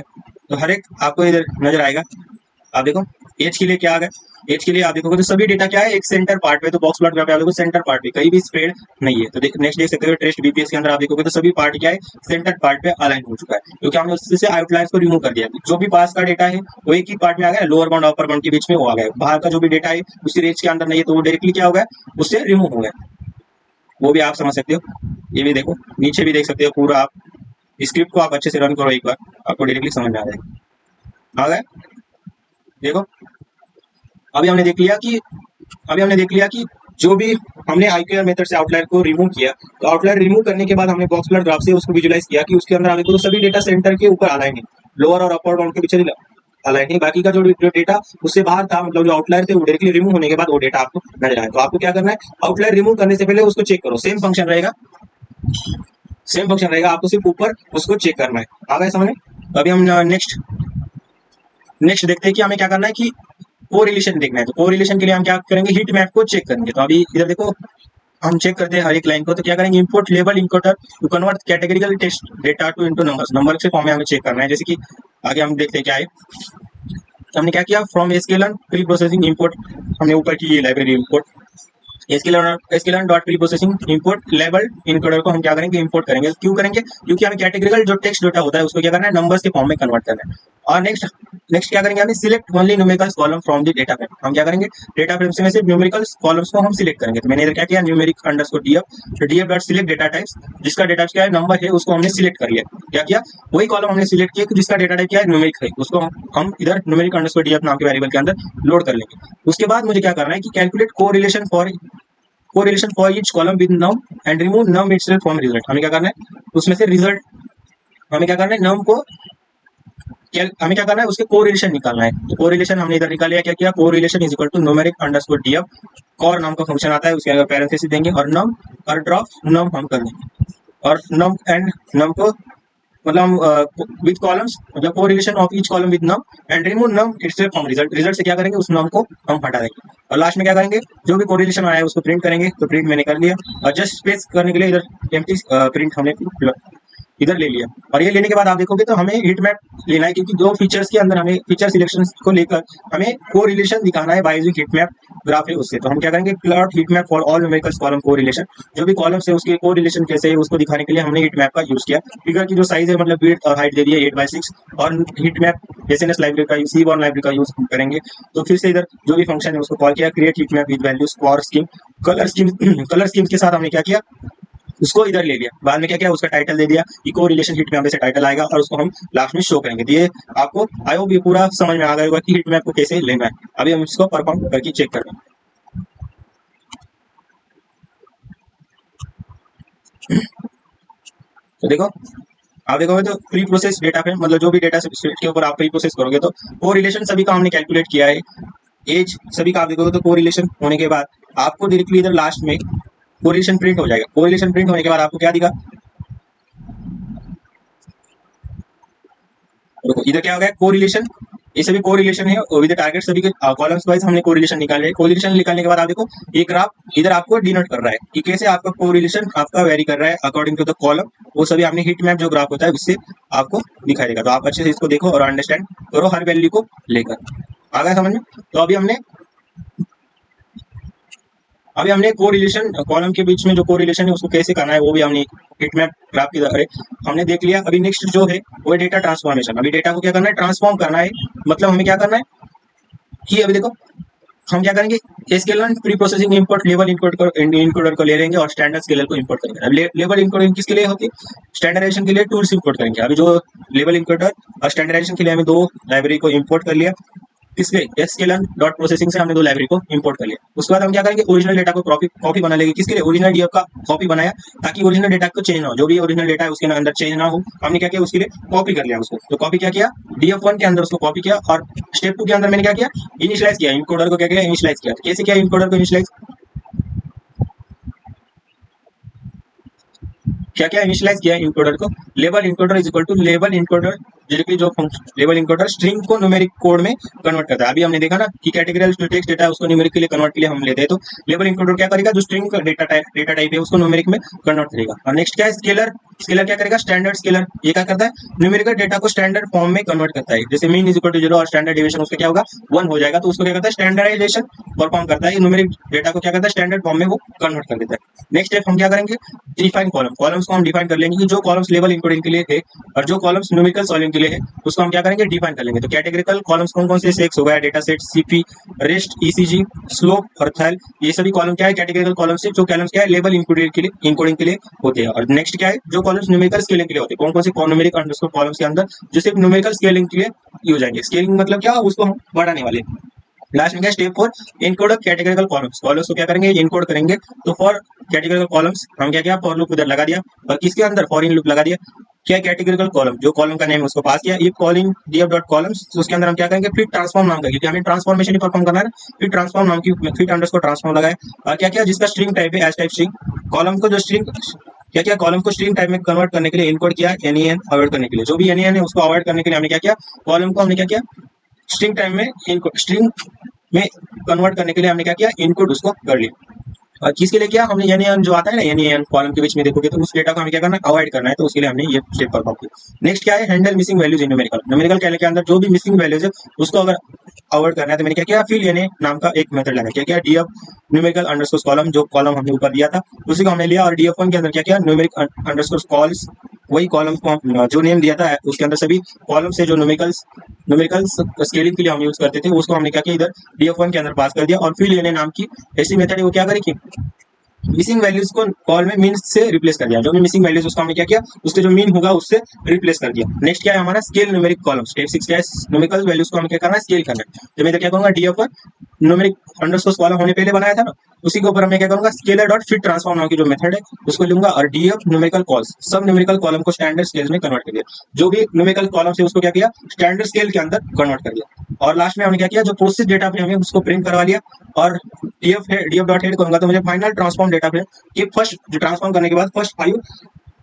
Speaker 1: तो हर एक आपको इधर नजर आएगा, आप देखो एज के लिए क्या आ गया, एज के लिए आप देखोगे तो सभी डेटा क्या है, एक सेंटर पार्ट में, तो बॉक्स प्लॉट पे आप देखो सेंटर पार्ट पे कहीं भी स्प्रेड नहीं है। तो नेक्स्ट देख सकते हो टेस्ट BPS के अंदर आप देखोगे तो सभी पार्ट क्या है, सेंटर पार्ट पे अलाइन हो चुका है, क्योंकि हमने उससे आउटलायर्स को रिमूव कर दिया। जो भी पास का डेटा है वो एक ही पार्ट में आ गया, लोअर बाउंड अपर बाउंड के बीच में वो आ गया। बाहर का जो भी डेटा है उसी रेंज के अंदर नहीं है, तो वो डायरेक्टली क्या हो गया, उससे रिमूव हो गया। वो भी आप समझ सकते हो। ये भी देखो, नीचे भी देख सकते हो पूरा। आप स्क्रिप्ट को आप अच्छे से रन करो एक बार, आपको डायरेक्टली समझ में आ जाएगा। आ गया, देखो अभी हमने देख लिया कि जो भी हमने IQR मेथड से आउटलायर को रिमूव किया, तो आउटलायर रिमूव करने के बाद हमने बॉक्स प्लॉट ग्राफ से उसको विजुअलाइज किया कि उसके अंदर तो सभी डेटा सेंटर के ऊपर अलाइन है, लोअर और अपर बाउंड के पीछे अलाइन है। बाकी का जो डेटा उससे बाहर था, मतलब जो आउटलायर थे वो डायरेक्टली रिमूव होने के बाद वो डेटा आपको नजर आए। तो आपको क्या करना है, आउटलायर रिमूव करने से पहले उसको चेक करो, सेम फंक्शन रहेगा, आपको सिर्फ ऊपर उसको चेक करना है। आ गए समझ में? तो अभी हम नेक्स्ट देखते हैं कि हमें क्या करना है, कि कोरिलेशन देखना है। तो कोरिलेशन के लिए हम क्या करेंगे, हीट मैप को चेक करेंगे। तो अभी इधर देखो हम चेक करते हैं हर एक लाइन को। तो क्या करेंगे, import label encoder to convert categorical text data to into numbers, number के फॉर्म में हमें चेक करना है। जैसे कि आगे हम देखते हैं क्या है, तो हमने क्या किया, from SQL pre processing import, हमने ऊपर की ये library import SQL dot pre processing import label encoder को हम क्या करेंगे, इंपोर्ट करेंगे। क्यों करेंगे, क्योंकि हमें कैटेगरिकल जो टेक्स्ट डेटा होता है उसको क्या करना है, नंबर्स के फॉर्म में कन्वर्ट करना है। और नेक्स्ट क्या करेंगे, हमें select only numericals column from the data frame. हम क्या करेंगे, डेटा फ्रेम से में से न्यूमेरिकल्स कॉलम्स को हम सिलेक्ट करेंगे। तो मैंने इधर क्या किया, numeric underscore DF dot select data types, जिसका डेटा क्या है, नंबर है, उसको हमने सिलेक्ट कर लिया। क्या किया, वही कॉलम हमने सिलेक्ट किया जिसका डेटा टाइप क्या है, न्यूमेरिक है, उसको हम इधर न्यूमेरिक अंडरस्कोर DF नाम के वेरिएबल के अंदर लोड कर लेंगे। उसके बाद मुझे क्या करना है कि calculate correlation for each column with num and remove num itself from result. हमें क्या करना है, उसमें से रिजल्ट हमें क्या करना है, नम को हमें क्या करना है, उसके कोरिलेशन निकालना है। तो कोरिलेशन हमने इधर निकाल लिया, क्या किया, correlation is equal to numeric underscore DF, corr नाम का फंक्शन आता है, उसके अंदर पैरेंथेसिस देंगे और नम और ड्रॉप नम हम कर देंगे, और नम एंड नम को मतलब विद कॉलम्स, मतलब correlation of each column with num and remove num itself from result. Result से क्या करेंगे, उस नम को हम हटा देंगे और लास्ट में क्या करेंगे, जो भी कोरिलेशन आया है उसको प्रिंट करेंगे। तो प्रिंट मैंने कर लिया और जस्ट स्पेस करने के लिए इधर एम्प्टी प्रिंट हमने इधर ले लिया। और ये लेने के बाद आप देखोगे तो हमें हीट मैप लेना है, क्योंकि दो फीचर्स के अंदर हमें फीचर सिलेक्शन को लेकर हमें कोरिलेशन दिखाना है by using heat map graph है उससे। तो हम क्या करेंगे, plot heat map for all numerical column correlation. जो भी कॉलम्स है उसके कोरिलेशन कैसे है उसको दिखाने के लिए हमने हीट मैप का यूज किया। फिगर की जो साइज है मतलब विड्थ और हाइट दे दी है 8/6 और हीट मैप एसएनएस लाइब्रेरी का सीबॉर्न लाइब्रेरी का यूज करेंगे। तो फिर से इधर जो भी फंक्शन है उसको कॉल किया, create heat map with values for scheme colour scheme. Colour scheme के साथ हमने क्या किया, उसको इधर ले लिया। बाद में क्या किया, उसका टाइटल दे दिया, इको रिलेशन हीट मैप से टाइटल आएगा और उसको हम लास्ट में शो करेंगे। तो ये आपको आई होप ये पूरा समझ में आ गया होगा कि हीट मैप को कैसे लेना है। अभी हम इसको परफॉर्म करके चेक करते हैं। तो देखो, आप देखोगे तो प्री प्रोसेस डेटा फ्रेम, मतलब जो भी डेटा सेट के ऊपर आप प्री प्रोसेस करोगे तो कोरिलेशन सभी का हमने कैलकुलेट किया है, एज सभी का आप देखोगे तो कोरिलेशन होने के बाद आपको डायरेक्टली इधर लास्ट में कोरिलेशन प्रिंट हो जाएगा। कोरिलेशन प्रिंट होने के बाद आपको क्या दिखा, देखो इधर क्या हो गया, कोरिलेशन। ये सभी कोरिलेशन है और विद टारगेट सभी के कॉलम्स वाइज हमने कोरिलेशन निकाले हैं। कोरिलेशन निकालने के बाद आप देखो ये ग्राफ इधर आपको डिनोट कर रहा है कि कैसे आपका कोरिलेशन आपका वेरी कर रहा है अकॉर्डिंग टू द कॉलम। वो सभी आपने हीट मैप जो ग्राफ होता है उससे आपको दिखाई देगा। तो आप अच्छे से इसको देखो और अंडरस्टैंड करो हर वैल्यू को लेकर। आ गया समझ में? तो अभी हमने कोरिलेशन कॉलम के बीच में जो कोरिलेशन है उसको कैसे करना है वो भी हमने हिट मैप ग्राफ की तरह हमने देख लिया। अभी नेक्स्ट जो है वो डेटा ट्रांसफॉर्मेशन। अभी डेटा को क्या करना है, ट्रांसफॉर्म करना है। मतलब हमें क्या करना है कि अभी देखो हम क्या करेंगे, SQL pre processing import level encoder को ले लेंगे और स्टैंडर्ड स्केलर को इंपोर्ट करेंगे। अब लेवल इनकोडिंग किसके लिए होती है, स्टैंडर्डाइजेशन के लिए टूल्स इंपोर्ट करेंगे। अभी जो लेवल इनकोडर और स्टैंडर्डाइजेशन के लिए हमें दो लाइब्रेरी को इंपोर्ट कर लिया। किसके, एसक्यूएल डॉट प्रोसेसिंग से हमने दो लाइब्रेरी को इंपोर्ट कर लिया। उसके बाद हम क्या करेंगे, ओरिजिनल डेटा को कॉपी बना लेंगे। किसके लिए, ओरिजिनल डीएफ का कॉपी बनाया ताकि ओरिजिनल डेटा को चेंज ना हो, जो भी ओरिजिनल डेटा है उसके अंदर चेंज ना हो। हमने क्या किया, उसके लिए कॉपी कर लिया उसको। तो कॉपी क्या किया, डीएफ1 के अंदर उसको कॉपी किया और स्टेप 2 के अंदर मैंने क्या किया, इनिशियलाइज किया। इनकोडर को क्या किया, इनिशियलाइज किया। कैसे किया इनकोडर को इनिशियलाइज, क्या क्या इनिशियलाइज किया इनकोडर को, level encoder is equal to level encoder directly जो लेवल इनकोडर स्ट्रिंग को न्यूमेरिक कोड में कन्वर्ट करता है। अभी हमने देखा ना कि कैटेगरियल जो टेक्स्ट डेटा है उसको न्यूमेरिक के लिए कन्वर्ट के लिए हम लेते हैं। तो लेवल इनकोडर क्या करेगा, जो स्ट्रिंग का डेटा टाइप है उसको न्यूमेरिक में कन्वर्ट करेगा। और नेक्स्ट क्या है, स्केलर। स्केलर क्या करेगा, स्टैंडर्ड स्केलर। ये क्या करता है, न्यूमेरिकल डेटा को स्टैंडर्ड फॉर्म में कन्वर्ट करता है। जैसे मीन इज इक्वल टू 0 और स्टैंडर्ड डेविएशन उसका क्या होगा, 1 हो जाएगा। तो उसको क्या करता है, स्टैंडर्डाइजेशन परफॉर्म करता है। न्यूमेरिक डेटा को क्या करता है, स्टैंडर्ड फॉर्म में वो कन्वर्ट कर देता है। नेक्स्ट स्टेप हम क्या करेंगे, डिफाइन कॉलम। कॉलम्स को हम डिफाइन कर लेंगे कि जो कॉलम्स लेवल इनकोडिंग के लिए है और जो कॉलम्स न्यूमेरिकल सॉल्विंग के लिए है उसको हम क्या करेंगे, डिफाइन कर लेंगे। तो कैटेगरिकल कॉलम्स कौन कौन से, सेक्स हो गया, data set, CP, rest, ECG, slope और थैल। ये सभी कॉलम क्या है, कैटेगरिकल कॉलम से। जो कॉलम्स क्या है, लेवल इनकोडिंग के लिए होते हैं। और नेक्स्ट क्या है, जो कॉलम्स न्यूमेरिकल स्केलिंग के लिए होते हैं। कौन कौन से न्यूमेरिक अंडरस्कोर कॉलम्स के अंदर जो सिर्फ न्यूमेरिकल स्केलिंग के लिए यूज आएंगे। स्केलिंग मतलब क्या, उसको हम बढ़ाने वाले। लास्ट में क्या, step 4 encode categorical columns. Columns को क्या करेंगे, इनकोड करेंगे। तो फॉर कैटेगरिकल कॉलम्स हम क्या किया, फॉर लूप इधर लगा दिया और किसके अंदर, फॉर इन लूप लगा दिया। क्या कैटेगरिकल कॉलम, जो कॉलम का नेम उसको पास किया, if calling DF dot columns. तो उसके अंदर हम क्या करेंगे, फिर ट्रांसफॉर्म नाम का, क्योंकि हमें ट्रांसफॉर्मेशन ही परफॉर्म करना है ना। फिर ट्रांसफॉर्म नाम की फिर अंडरस्कोर ट्रांसफॉर्म लगाए और क्या किया, जिसका स्ट्रिंग टाइप है एस टाइप स्ट्रिंग। कॉलम को जो स्ट्रिंग क्या किया, कॉलम को स्ट्रिंग टाइप में कन्वर्ट करने के लिए इनकोड किया, एनईएन अवॉइड करने के लिए। जो भी एनईएन है उसको अवॉइड करने के लिए हमने क्या किया, कॉलम को हमने क्या किया, स्ट्रिंग टाइप में स्ट्रिंग में कन्वर्ट करने के लिए हमने क्या किया, इनकोड उसको कर लिया। और किसके लिए किया हमने, एनईएन जो आता है ना, एनईएन कॉलम के बीच में देखोगे तो उस डेटा को हमें क्या करना है, अवॉइड करना है। तो उसके लिए हमने ये स्टेप परफॉर्म किया। नेक्स्ट क्या है, handle missing values in numerical. Numerical के अंदर जो भी मिसिंग वैल्यूज है उसको अगर अवॉइड करना है तो मैंने क्या किया, फिल यानी नाम का एक मेथड लगा। क्या किया, डीएफ न्यूमेरिकल अंडरस्कोर कॉलम, जो कॉलम हमने ऊपर दिया था उसी को हमने लिया। और डीएफ1 के अंदर क्या किया, न्यूमेरिक अंडरस्कोर कॉल्स, वही कॉलम को जो नेम दिया था उसके अंदर सभी कॉलम से जो न्यूमेरिकल स्केलिंग के लिए हम यूज करते थे उसको हमने क्या किया, इधर डीएफ1 के अंदर पास कर दिया। और फिल यानी नाम की ऐसी मेथड है वो क्या करेगी, मिसिंग वैल्यूज को कॉल में मीन से रिप्लेस कर दिया। जो भी मिसिंग वैल्यूज उसको हमने क्या किया, उसके जो मीन होगा उससे रिप्लेस कर दिया। नेक्स्ट क्या है हमारा, स्केल न्यूमेरिक कॉलम। स्टेप 6 क्या है, न्यूमेरिकल वैल्यूज को हमें क्या करना है, स्केल करना है। तो मैं इधर क्या करूंगा, डीएफ1 न्यूमेरिक अंडरस्कोर कॉलम हमने पहले बनाया था ना, उसी के ऊपर मैं क्या करूंगा, स्केलर डॉट फिट ट्रांसफॉर्म नाम की जो मेथड है उसको लूंगा और डीएफ न्यूमेरिकल कॉल्स, सब न्यूमेरिकल कॉलम को स्टैंडर्ड स्केल में कन्वर्ट कर दिया। जो भी न्यूमेरिकल कॉलम है उसको क्या किया, स्टैंडर्ड स्केल के अंदर कन्वर्ट कर दिया। और लास्ट में हमने क्या किया, जो प्रोसेस डेटा फ्रेम है उसको प्रिंट करवा लिया। और डीएफ डॉट हेड करूंगा तो मुझे फाइनल ट्रांसफॉर्म डेटा फ्रेम कि फर्स्ट जो ट्रांसफॉर्म करने के बाद फर्स्ट 5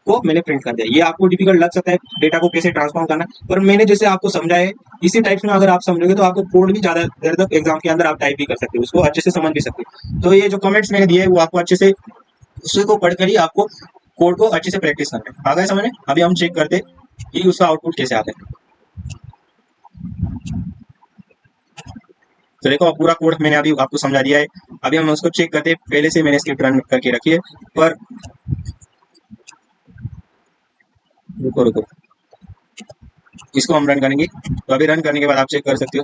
Speaker 1: को मैंने प्रिंट कर दिया। ये आपको डिफिकल्ट लग सकता है डेटा को कैसे ट्रांसफॉर्म करना, पर मैंने जैसे आपको समझाया है इसी टाइप में अगर आप समझोगे तो आपको कोड भी ज्यादा देर तक एग्जाम के अंदर आप टाइप भी कर सकते हो, उसको अच्छे से समझ भी सकते हो। तो ये जो कमेंट्स मैंने दिए वो आपको अच्छे से उसी को पढ़कर ही आपको कोड को अच्छे से प्रैक्टिस करना है। आ गए समझ में? अभी हम चेक करते कि उसका आउटपुट कैसे आता है। तो देखो पूरा कोड मैंने अभी आपको समझा दिया है। अभी हम उसको चेक करते हैं, पहले से मैंने स्क्रिप्ट रन करके रखी है, पर रुको रुको इसको हम रन करेंगे। तो अभी रन करने के बाद आप चेक कर सकते हो।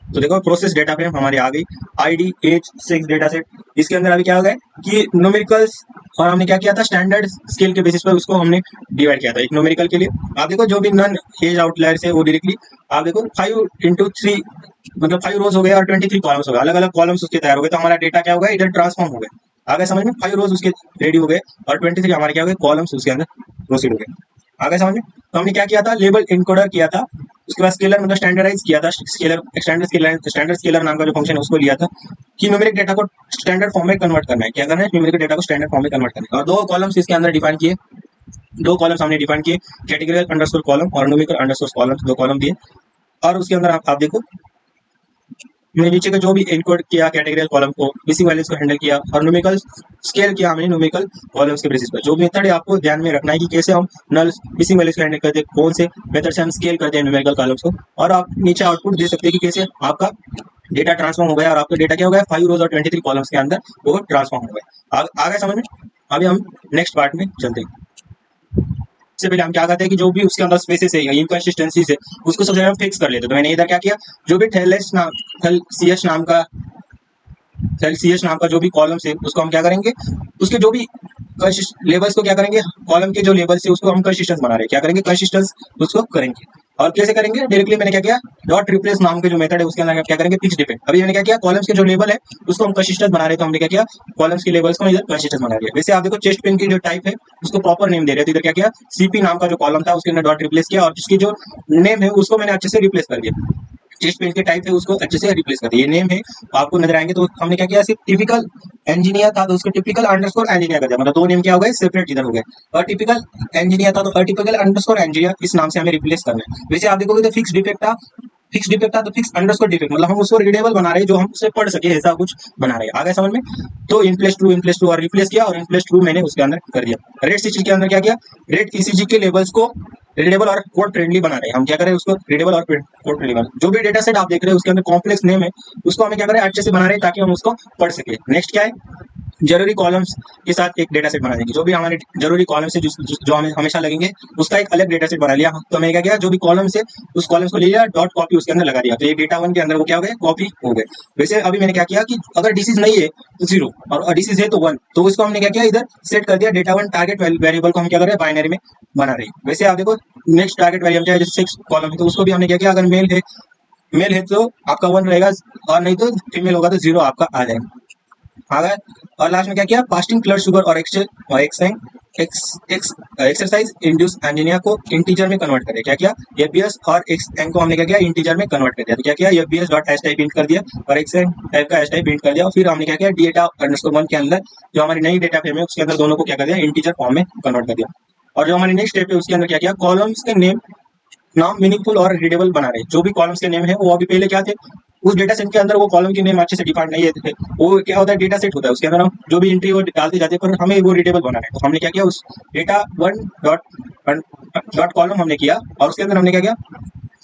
Speaker 1: तो देखो प्रोसेस डेटा फ्रेम हमारी आ गई, ID age sex data set. इसके अंदर अभी क्या हो गया कि न्यूमेरिकल्स, और हमने क्या किया था स्टैंडर्ड स्केल के बेसिस पर उसको हमने डिवाइड किया था। एक न्यूमेरिकल के लिए आप देखो जो भी नन एज आउटलायर्स है वो डायरेक्टली आप देखो 5 × 3 मतलब 5 रोज हो गए और 23 कॉलम्स हो गए, अलग अलग कॉलम्स उसके तैयार हो गए। तो हमारा डेटा क्या हो गया इधर ट्रांसफॉर्म हो गया। आगे समझ में 5 रोज उसके रेडी हो गए और 23 हमारे क्या हो गए कॉलम्स उसके अंदर प्रोसीड हो गए। आगे समझ में? तो हमने क्या किया था लेबल इनकोडर किया था, उसके बाद स्केलर मतलब स्टैंडर्डाइज किया था, स्केलर स्टैंडर्ड स्केलर नाम का जो फंक्शन है उसको लिया था कि न्यूमेरिक डेटा को स्टैंडर्ड फॉर्म में कन्वर्ट करना है। क्या करना है न्यूमेरिक डेटा को स्टैंडर्ड फॉर्म में कन्वर्ट करना है। और 2 कॉलम्स इसके अंदर डिफाइन किए, 2 कॉलम्स हमने डिफाइन किए, कैटेगरियल अंडरस्कोर कॉलम और न्यूमेरिकल अंडरस्कोर कॉलम, 2 कॉलम दिए। और उसके अंदर आप देखो हमने नीचे का जो भी इनकोड किया कैटेगरियल कॉलम को, मिसिंग वैल्यूज को हैंडल किया और न्यूमेरिकल स्केल किया हमने न्यूमेरिकल कॉलम्स के बेसिस पर। जो मेथड है आपको ध्यान में रखना है कि कैसे हम नल मिसिंग वैल्यूज को हैंडल करते हैं, कौन से मेथड से हम स्केल करते हैं न्यूमेरिकल कॉलम्स को। और आप नीचे आउटपुट दे सकते हैं कि कैसे आपका डेटा ट्रांसफॉर्म हो गया और आपका डेटा क्या हो गया 5 रोज और 23 कॉलम्स के अंदर वो ट्रांसफॉर्म हो गया। आ गया समझ में? अभी हम नेक्स्ट पार्ट में चलते हैं। इससे पहले हम क्या करते हैं कि जो भी उसके अंदर स्पेसेस है या इनकंसिस्टेंसीज है उसको सबसे पहले फिक्स कर लेते हैं। तो मैंने इधर क्या किया, जो भी थेल सी एच नाम का जो भी कॉलम्स है उसको हम क्या करेंगे, उसके जो भी लेबल्स को क्या करेंगे, कॉलम के जो लेबल्स है उसको हम कंसिस्टेंस बना रहे हैं, क्या करेंगे कंसिस्टेंस उसको करेंगे। और कैसे करेंगे डायरेक्टली मैंने क्या किया डॉट रिप्लेस नाम के जो मेथड है उसके अंदर क्या करेंगे फिक्स डिफेक्ट। अभी मैंने क्या किया कॉलम्स के जो लेबल है उसको हम कंसिस्टेंस बना रहे हैं, तो हमने क्या किया कॉलम्स के लेबल्स को इधर कंसिस्टेंस बना दिया। वैसे आप देखो चेस्ट पेन की जो टाइप है उसको प्रॉपर नेम दे रहे हैं, तो इधर क्या किया सीपी नाम का जो कॉलम था उसके अंदर डॉट रिप्लेस किया और जिसकी जो नेम है उसको मैंने अच्छे से रिप्लेस कर दिया। चेस्ट पेन के टाइप है उसको अच्छे से रिप्लेस कर दिया, ये नेम है आपको नजर आएंगे। तो हमने क्या किया सिर्फ टिपिकल इंजीनियर था तो उसको टिपिकल अंडरस्कोर इंजीनियर कर दिया, मतलब 2 नेम क्या हो गए सेपरेट इधर हो गए। और टिपिकल इंजीनियर था तो अटिपिकल अंडरस्कोर इंजीनियर इस नाम से हमें रिप्लेस करना है। वैसे आप देखोगे तो फिक्स डिफेक्ट था तो फिक्स अंडरस्कोर डिफेक्ट, मतलब हम उसको रीडेबल बना रहे हैं जो हम उसे पढ़ सके ऐसा कुछ बना रहे हैं। आगे समझ में? तो इन प्लेस टू और रिप्लेस किया और इन प्लेस टू मैंने उसके अंदर कर दिया। रेट सीजी के अंदर क्या किया रेट ईसीजी के लेवल्स को रीडेबल और कोड फ्रेंडली बना रहे हैं। हम क्या करें उसको रीडेबल और कोड फ्रेंडली बना, जो भी डेटा सेट आप देख रहे हैं उसके अंदर कॉम्प्लेक्स नेम है उसको हमें क्या करें अच्छे से बना रहे हैं ताकि हम उसको पढ़ सके। नेक्स्ट क्या है जरूरी कॉलम्स के साथ एक डेटा सेट बना देंगे, जो भी हमारे जरूरी कॉलम्स है जो हमें हमेशा लगेंगे उसका एक अलग डेटा सेट बना लिया। तो मैंने क्या किया जो भी कॉलम्स है उस कॉलम्स को ले लिया डॉट कॉपी उसके अंदर लगा दिया, तो ये डेटा 1 के अंदर वो क्या हो गए कॉपी हो गए। वैसे अभी मैंने क्या किया कि अगर डिसीज नहीं है तो 0 और डिसीज है तो 1, तो इसको हमने क्या किया इधर सेट कर दिया डेटा 1 टारगेट वेरिएबल को हम क्या कर रहे हैं बाइनरी में बना रहे हैं। वैसे आप देखो नेक्स्ट टारगेट वेरिएबल क्या है जैसे 6 कॉलम है तो उसको भी हमने क्या किया अगर मेल है तो आपका 1 रहेगा और नहीं तो फीमेल होगा तो 0 आपका आ जाएगा। आ गया। और लास्ट में क्या किया फास्टिंग ब्लड शुगर और एक्सरसाइज इंड्यूस एंजीनिया को इंटीजर में कन्वर्ट करें, क्या किया एफबीएस और एक्सएन को हमने क्या किया इंटीजर में कन्वर्ट कर दिया। तो क्या किया FBS dot hash type print कर दिया और एक्सएन टाइप का हैश टाइप प्रिंट कर दिया। और फिर हमने क्या किया डेटा अंडरस्कोर 1 के अंदर जो हमारी नई डेटा फ्रेम है उसके अंदर दोनों को क्या कर दिया इंटीजर फॉर्म में कन्वर्ट कर दिया। और जो हमारी नेक्स्ट स्टेप है उसके अंदर क्या किया कॉलम्स के नेम नाम मीनिंगफुल और रीडेबल बना रहे, जो भी कॉलम्स के नेम है वो अभी पहले क्या थे उस डेटा सेट के अंदर वो कॉलम के नेम अच्छे से डिफाइंड नहीं थे, वो क्या होता है डेटा सेट होता है उसके अंदर हम जो भी एंट्री वो डालते जाते हैं पर हमें वो रीडेबल बनाना है। तो हमने क्या किया उस डेटा 1 डॉट कॉलम हमने किया और उसके अंदर हमने क्या किया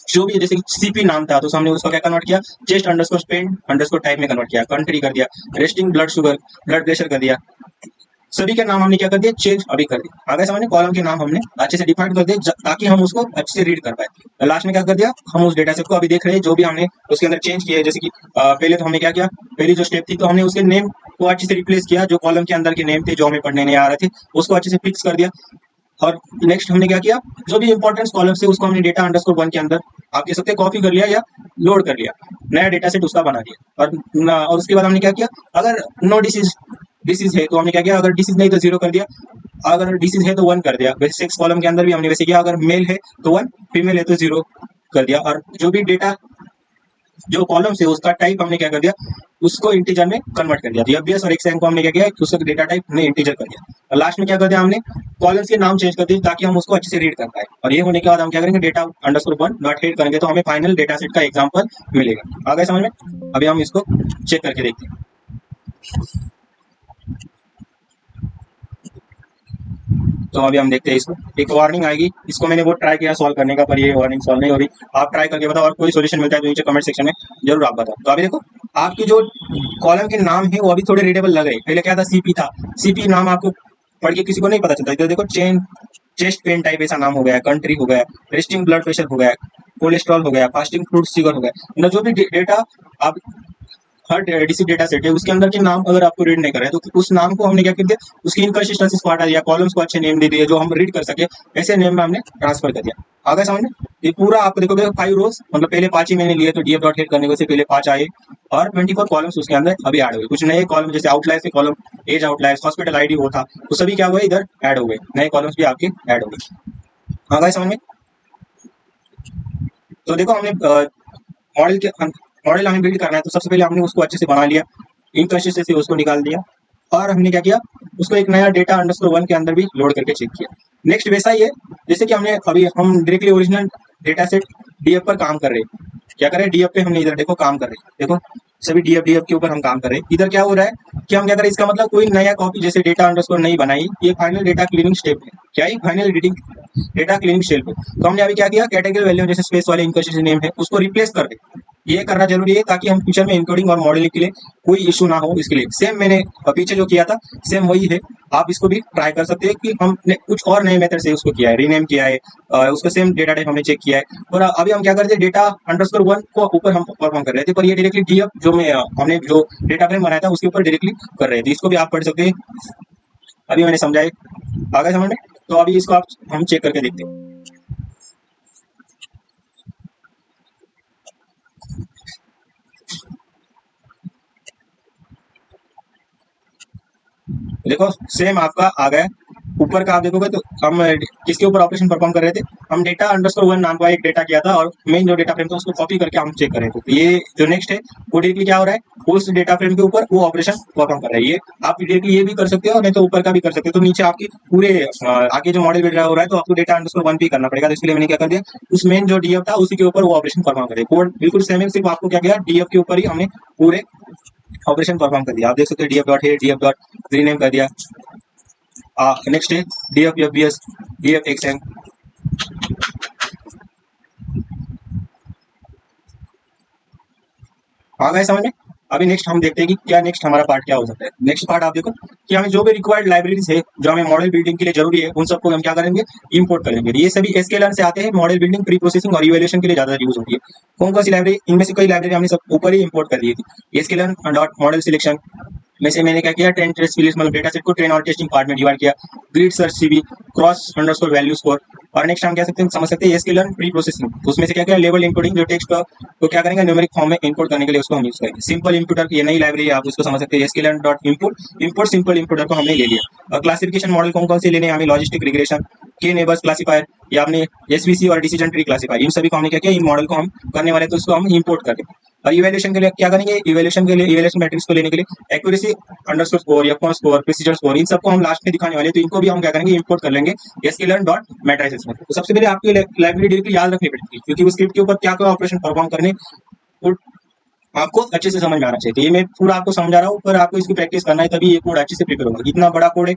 Speaker 1: जो भी जैसे सीपी नाम था तो हमने उसको क्या कन्वर्ट किया chest underscore pain underscore type में कन्वर्ट किया, कंट्री कर दिया, resting blood sugar blood pressure कर दिया, सभी के नाम हमने क्या कर दिया चेंज अभी कर दिया। आगे समझने कॉलम के नाम हमने अच्छे से डिफाइन कर दिए ताकि हम उसको अच्छे से रीड कर पाए। लास्ट में क्या कर दिया हम उस डेटा सेट को अभी देख रहे हैं जो भी हमने उसके अंदर चेंज किया है, जैसे कि पहले तो हमने क्या किया पहली जो स्टेप थी तो हमने उसके नेम को अच्छे से रिप्लेस किया, जो कॉलम के अंदर के नेम थे जो हमें पढ़ने नहीं आ रहे थे उसको अच्छे से फिक्स कर दिया। और नेक्स्ट हमने क्या किया जो भी इंपॉर्टेंट कॉलम्स है उसको हमने डेटा अंडरस्कोर 1 के अंदर आप कह सकते हैं कॉपी कर लिया या लोड कर लिया, नया डेटा सेट उसका बना दिया। और उसके बाद हमने क्या किया अगर नो डिसीज है तो हमने क्या किया अगर डिसीज नहीं तो 0 कर दिया, अगर डिसीज है तो 1 कर दिया। वैसे 6 कॉलम के अंदर भी हमने वैसे किया अगर मेल है तो 1 फीमेल है तो 0 कर दिया। और जो भी डेटा जो कॉलम है उसका टाइप हमने क्या कर दिया, उसको इंटीजर में कन्वर्ट कर दिया। तो एफबीएस और एक्सएम को हमने क्या किया, उसका डेटा टाइप हमने इंटीजर कर दिया। और लास्ट में क्या कर दिया हमने, कॉलम्स के नाम चेंज कर दिए ताकि हम उसको अच्छे से रीड कर पाए। और ये होने के बाद हम क्या करेंगे, data underscore one dot read करेंगे तो हमें फाइनल डेटा सेट का एग्जाम्पल मिलेगा। आ गए समझ में? अभी हम इसको चेक करके देखते हैं। तो अभी हम देखते हैं इसको, एक वार्निंग आएगी, इसको मैंने वो ट्राई किया सॉल्व करने का, पर ये वार्निंग सॉल्व नहीं हो रही। आप ट्राई करके बताओ, और कोई सोल्यूशन मिलता है तो नीचे कमेंट सेक्शन में जरूर आप बताओ। तो अभी देखो, आपकी जो कॉलम के नाम है वो अभी थोड़े रीडेबल लग रहे हैं। पहले क्या था, सीपी था, सीपी नाम आपको पढ़ के किसी को नहीं पता चलता। इधर देखो, चेस्ट पेन टाइप ऐसा नाम हो गया, कंट्री हो गया, रेस्टिंग ब्लड प्रेशर हो गया, कोलेस्ट्रॉल हो गया, फास्टिंग फ्रूट शुगर हो गया, मतलब जो भी डेटा आप हर डीसी डेटा सेट है उसके अंदर के नाम अगर आपको रीड नहीं कर रहे हैं तो उस नाम को हमने क्या कर दिया, उसकी इनकंसिस्टेंसी को हटा दिया, कॉलम्स को अच्छे नेम दे दिए जो हम रीड कर सके, ऐसे नेम में हमने ट्रांसफर कर दिया। आगे समझ में? ये पूरा आपको देखोगे 5 रोज, मतलब पहले 5 ही मैंने लिए तो डीएफ डॉट हेड करने से पहले 5 आए, और 24 कॉलम्स उसके अंदर अभी ऐड हुए। कुछ नए कॉलम जैसे आउटलाइर्स के कॉलम, एज आउटलाइर्स, हॉस्पिटल आईडी वो था, तो सभी क्या हुए, इधर ऐड हो गए, नए कॉलम्स भी आपके ऐड हो गए। आगे समझ में? तो देखो, हमने मॉडल हमें बिल्ड करना है तो सबसे पहले हमने उसको अच्छे से बना लिया, इनकंसिस्टेंसी उसको निकाल दिया, और हमने क्या किया, उसको एक नया डेटा अंडरस्कोर वन के अंदर भी लोड करके चेक किया। नेक्स्ट वैसा ही है जैसे कि हमने अभी हम directly original data set DF पर काम कर रहे हैं। क्या कर रहे हैं, डीएफ पे हमने इधर देखो काम कर रहे हैं, देखो सभी डीएफ के ऊपर हम काम कर रहे हैं। इधर क्या हो रहा है कि हम क्या कर रहे हैं, इसका मतलब कोई नया कॉपी जैसे डेटा अंडरस्कोर नहीं बनाई, ये फाइनल डेटा क्लीनिंग स्टेप है। क्या है, final editing data cleaning step है। तो हमने अभी क्या किया, कैटेगरी वैल्यू जैसे स्पेस वाले इनकंसिस्टेंट नेम है उसको रिप्लेस कर दे। ये करना जरूरी है ताकि हम फ्यूचर में इनकोडिंग और मॉडलिंग के लिए कोई इशू ना हो। इसके लिए सेम मैंने पीछे जो किया था सेम वही है, आप इसको भी ट्राई कर सकते हैं कि हमने कुछ और नए मेथड से उसको किया है, रीनेम किया है, उसको सेम डेटा टाइप हमने चेक किया है। और अभी हम क्या करते हैं, डेटा अंडरस्कोर वन को ऊपर हम परफॉर्म कर रहे थे, पर ये डायरेक्टली डीएफ जो मैं हमने जो डेटा फ्रेम बनाया था उसके ऊपर डायरेक्टली कर रहे थे। इसको भी आप पढ़ सकते हैं, अभी मैंने समझाए, आगे समझ में? तो अभी इसको आप हम चेक करके देखते हैं। देखो सेम आपका आ गया, ऊपर का आप देखोगे तो हम किसके ऊपर ऑपरेशन परफॉर्म कर रहे थे, हम डेटा अंडरस्कोर वन नाम का एक डेटा किया था और मेन जो डेटा फ्रेम था उसको कॉपी करके हम चेक कर रहे थे। तो ये जो नेक्स्ट है वो डायरेक्टली क्या हो रहा है, उस डेटा फ्रेम के ऊपर वो ऑपरेशन परफॉर्म कर रहा है। ये आप डायरेक्टली ये भी कर सकते हो, नहीं तो ऊपर का भी कर सकते हो। तो नीचे आपकी पूरे आगे जो मॉडल बिल्ड हो रहा है तो आपको डेटा अंडरस्कोर वन भी करना पड़ेगा। तो इसलिए मैंने क्या कर दिया, उस मेन जो डीएफ था उसी के ऊपर वो ऑपरेशन परफॉर्म कर दिया। कोड बिल्कुल सेम है, सिर्फ आपको क्या किया, डीएफ के ऊपर ही हमने पूरे ऑपरेशन परफॉर्म कर दिया। आप देख सकते हैं डीएफ डॉट है, डीएफ डॉट रीनेम कर दिया। नेक्स्ट है डीएफ एफबीएस, डीएफ एक्सएम। आ गए समझ में? अभी नेक्स्ट हम देखते हैं कि क्या नेक्स्ट हमारा पार्ट क्या हो सकता है। नेक्स्ट पार्ट आप देखो कि हमें जो भी रिक्वायर्ड लाइब्रेरीज है जो हमें मॉडल बिल्डिंग के लिए जरूरी है उन सबको हम क्या करेंगे, इंपोर्ट करेंगे। ये सभी एसक्यूएल से आते हैं, मॉडल बिल्डिंग, प्री प्रोसेसिंग और इवैल्यूएशन के लिए ज्यादा यूज होती है। कौन कौन सी लाइब्रेरी, इनमें से कई लाइब्रेरी हमने सब ऊपर ही इंपोर्ट कर दी थी। एसक्यूएल डॉट मॉडल सिलेक्शन में से मैंने क्या किया, 10 टेस्ट सीरीज मतलब डेटा सेट को ट्रेन और टेस्टिंग पार्ट में डिवाइड किया। Grid search CB, cross underscore value score, और नेक्स्ट हम क्या सकते हैं, समझ सकते हैं एसक्यूएल प्री प्रोसेसिंग। उसमें से क्या क्या लेवल इनकोडिंग, जो टेक्स्ट को क्या करेंगे न्यूमेरिक फॉर्म में इनकोड करने के लिए उसको हम यूज करेंगे। सिंपल इंप्यूटर की ये नई लाइब्रेरी है, आप उसको समझ सकते हैं SQL dot import simple imputer को हमने ले लिया। और क्लासिफिकेशन मॉडल कौन कौन से लेने हैं हमें, लॉजिस्टिक रिग्रेशन, के नेबर्स क्लासिफायर, या हमने एसवीसी और डिसीजन ट्री क्लासिफायर, इन सभी को हमने क्या किया, इन मॉडल को हम करने वाले तो उसको हम इंपोर्ट करके। और इवैल्यूएशन के लिए क्या करेंगे, इवैल्यूएशन के लिए इवैल्यूएशन मैट्रिक्स को लेने के लिए accuracy underscore score, F one score, precision score, इन सबको हम लास्ट में दिखाने वाले, तो इनको भी हम क्या करेंगे, इंपोर्ट कर लेंगे एसक्यूएल डॉट मैट्रिसेस में। तो सबसे पहले आपकी लाइब्रेरी डायरेक्टली याद रखनी पड़ेगी, क्योंकि उस स्क्रिप्ट के ऊपर क्या क्या ऑपरेशन परफॉर्म करने आपको अच्छे से समझ में आना चाहिए। तो ये मैं पूरा आपको समझा रहा हूँ, पर आपको इसकी प्रैक्टिस करना है तभी ये कोड अच्छे से प्रिपेयर होगा। इतना बड़ा कोड है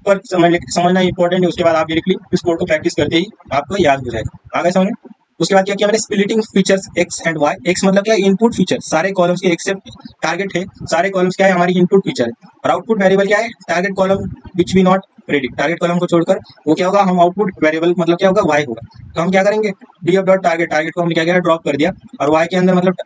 Speaker 1: पर समझना इंपॉर्टेंट है, उसके बाद आप डायरेक्टली इस कोड को प्रैक्टिस करते ही आपको याद हो जाएगा। आगे समझ। उसके बाद क्या किया मैंने, splitting features X and Y. X मतलब क्या है, इनपुट फीचर, सारे कॉलम्स के एक्सेप्ट टारगेट है, सारे कॉलम्स क्या है हमारी इनपुट फीचर है। और आउटपुट वेरिएबल क्या है, target column which we not predict, target column को छोड़कर वो क्या होगा, हम आउटपुट वेरिएबल मतलब क्या होगा, वाई होगा। तो हम क्या करेंगे, डीएफ डॉट टारगेट, टारगेट को हमने क्या किया, ड्रॉप कर दिया। और वाई के अंदर मतलब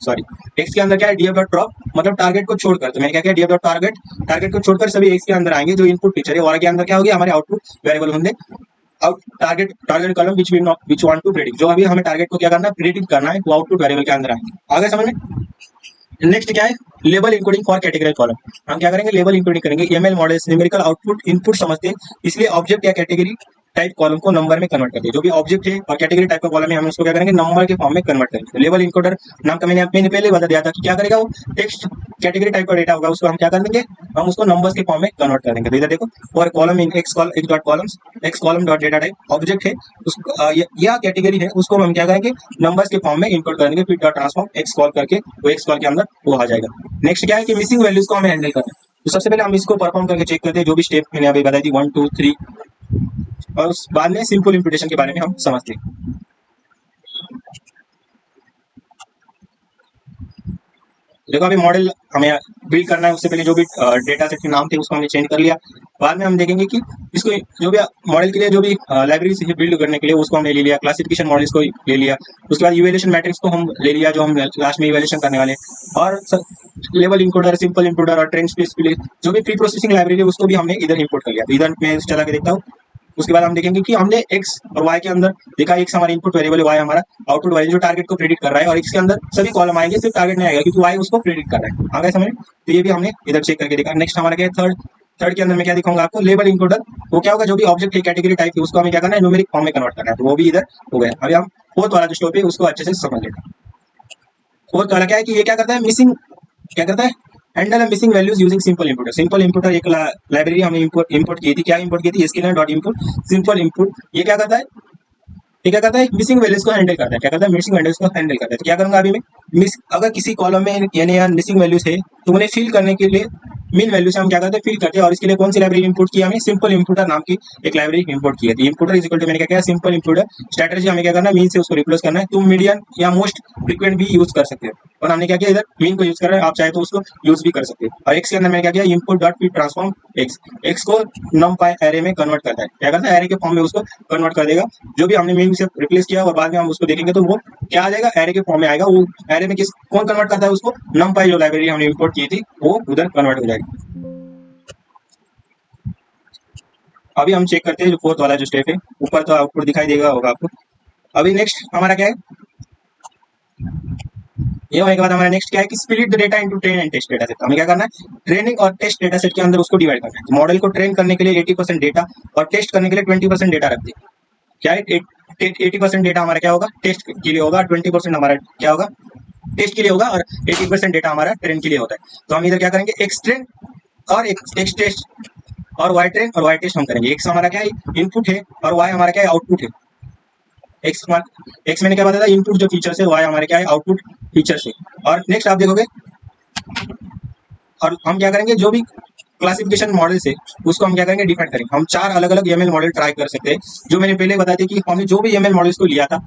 Speaker 1: सॉरी एक्स के अंदर क्या है, डीएफ डॉट ड्रॉप मतलब टारगेट को छोड़कर। तो मैंने क्या किया, डीएफ डॉट टारगेट, टारगेट को छोड़कर सभी एक्स के अंदर आएंगे जो इनपुट फीचर है, और के अंदर क्या होगी, हमारे आउटपुट वेरिएबल होंगे। अब target column which want to predict, जो अभी हमें टारगेट को क्या करना है, प्रेडिक्ट करना है, वो आउटपुट वेरिएबल के अंदर आएंगे। आगे समझ में। नेक्स्ट क्या है, label encoding for category column. हम क्या करेंगे, लेबल इनकोडिंग करेंगे। ML models numerical output input समझते हैं, इसलिए ऑब्जेक्ट या कैटेगरी टाइप कॉलम को नंबर में कन्वर्ट कर दिया। जो भी ऑब्जेक्ट है और कैटेगरी टाइप का कॉलम है हम उसको क्या करेंगे नंबर के फॉर्म में कन्वर्ट करेंगे। लेवल इनकोडर नाम का मैंने पहले बता दिया था कि क्या करेगा वो टेक्स्ट कैटेगरी टाइप का डेटा होगा उसको हम क्या कर देंगे हम उसको नंबर्स के फॉर्म में कन्वर्ट कर देंगे। तो इधर देखो for column in x dot columns x column dot data type object है उसको या कैटेगरी है उसको हम क्या करेंगे नंबर्स के फॉर्म में इनकोड करेंगे फिर डॉट ट्रांसफॉर्म एक्स कॉल करके वो एक्स कॉल के अंदर वो आ जाएगा। नेक्स्ट क्या है कि मिसिंग वैल्यूज को हमें हैंडल करना है। तो सबसे पहले हम इसको परफॉर्म करके चेक करते हैं जो भी स्टेप मैंने अभी बताई थी 1 2 3 और उस बाद में सिंपल इंप्यूटेशन के बारे में हम समझते हैं। देखो अभी मॉडल हमें बिल्ड करना है उससे पहले जो भी डेटा सेट के नाम थे उसको हमने चेंज कर लिया। बाद में हम देखेंगे कि इसको जो भी मॉडल के लिए जो भी लाइब्रेरी से बिल्ड करने के लिए उसको हमने ले लिया क्लासिफिकेशन मॉडल्स को ले लिया उसके बाद इवैल्यूएशन मैट्रिक्स को हम ले लिया जो हम लास्ट में इवैल्यूएशन करने वाले और लेवल इनकोडर सिंपल इनकोडर और ट्रेंड स्पेस के लिए जो भी प्री प्रोसेसिंग लाइब्रेरी है उसको भी हमने इधर इंपोर्ट कर लिया। तो इधर मैं चला के देखता हूँ। उसके बाद हम देखेंगे कि हमने x और y के अंदर देखा x हमारा इनपुट वेरिएबल है y हमारा आउटपुट वेरिएबल जो टारगेट को प्रेडिक्ट कर रहा है और x के अंदर सभी कॉलम आएंगे सिर्फ टारगेट नहीं आएगा क्योंकि y उसको प्रेडिक्ट कर रहा है। आ गए समझ। तो ये भी हमने इधर चेक करके देखा। नेक्स्ट हमारा क्या है थर्ड के अंदर मैं क्या दिखाऊंगा आपको लेबल इनकोडर वो क्या होगा जो भी ऑब्जेक्ट है कैटेगरी टाइप है उसको हमें क्या करना है न्यूमेरिक फॉर्म में कन्वर्ट करना है। तो वो भी इधर हो गया। अभी हम फोर्थ वाला जो स्टॉप है उसको अच्छे से समझ लेते हैं। फोर्थ वाला क्या है कि ये क्या करता है मिसिंग क्या करता है handle missing values using simple importer. Simple importer एक लाइब्रेरी हमने इंपोर्ट की थी। क्या इंपोर्ट की थी sklearn dot input simple input. ये क्या करता है ये क्या करता है मिसिंग वैल्यूज को हैंडल करता है। क्या करता है मिसिंग वैल्यूज को हैंडल करता है। तो क्या करूंगा अभी मैं अगर किसी कॉलम में यानी यार मिसिंग वैल्यूज है तो उन्हें फिल करने के लिए मीन वैल्यू से हम क्या करते हैं फिल करते हैं और इसके लिए कौन सी लाइब्रेरी इंपोर्ट किया हमने सिंपल इंपोर्टर नाम की एक लाइब्रेरी इंपोर्ट की है। इंपोर्टर इज इक्वल टू मैंने क्या किया सिंपल इंपोर्टर स्ट्रेटजी हमें क्या करना है मीन से उसको रिप्लेस करना है। तुम मीडियन या मोस्ट फ्रीक्वेंट भी यूज कर सकते हो और हमने क्या किया इधर मीन को यूज कर रहे हैं आप चाहे तो उसको यूज भी कर सकते हो। और एक्स के अंदर मैंने क्या किया input dot fit transform x को numpy एरे में कन्वर्ट करता है। क्या करता है एरे के फॉर्म में उसको कन्वर्ट कर देगा जो भी हमने मीन से रिप्लेस किया और बाद में हम उसको देखेंगे तो वो क्या आ जाएगा एरे के फॉर्म में आएगा। वो एरे में किस कौन कन्वर्ट करता है उसको numpy जो लाइब्रेरी हमने इंपोर्ट की थी वो उधर कन्वर्ट हो जाएगी। अभी हम चेक करते हैं जो फोर्थ वाला जो स्टेप है ऊपर तो आउटपुट दिखाई देगा होगा आपको। अभी नेक्स्ट हमारा क्या है ये होने के बाद हमारा नेक्स्ट क्या है कि split the data into train and test data set. हमें क्या करना है ट्रेनिंग और टेस्ट डेटा सेट के अंदर उसको डिवाइड करना है। तो मॉडल को ट्रेन करने के लिए 80% डेटा और टेस्ट करने के लिए 20% डेटा रखते हैं। क्या है 80% डेटा हमारा क्या होगा टेस्ट के लिए होगा 20% हमारा क्या होगा टेस्ट के लिए होगा और 80% डेटा हमारा ट्रेन के लिए होता है। तो हम इधर क्या करेंगे एक्स ट्रेन और एक्स टेस्ट और वाई ट्रेन और वाई टेस्ट हम करेंगे। एक्स हमारा क्या है इनपुट है और वाई हमारा क्या है आउटपुट है। एक्स मैंने क्या बताया था इनपुट जो फीचर्स है वाई हमारे क्या है आउटपुट फीचर्स है। और नेक्स्ट आप देखोगे और हम क्या करेंगे जो भी क्लासिफिकेशन मॉडल से उसको हम क्या करेंगे डिफाइन करेंगे। हम 4 अलग अलग एमएल मॉडल ट्राई कर सकते हैं जो मैंने पहले बताया था कि हमने जो भी एमएल मॉडल्स को लिया था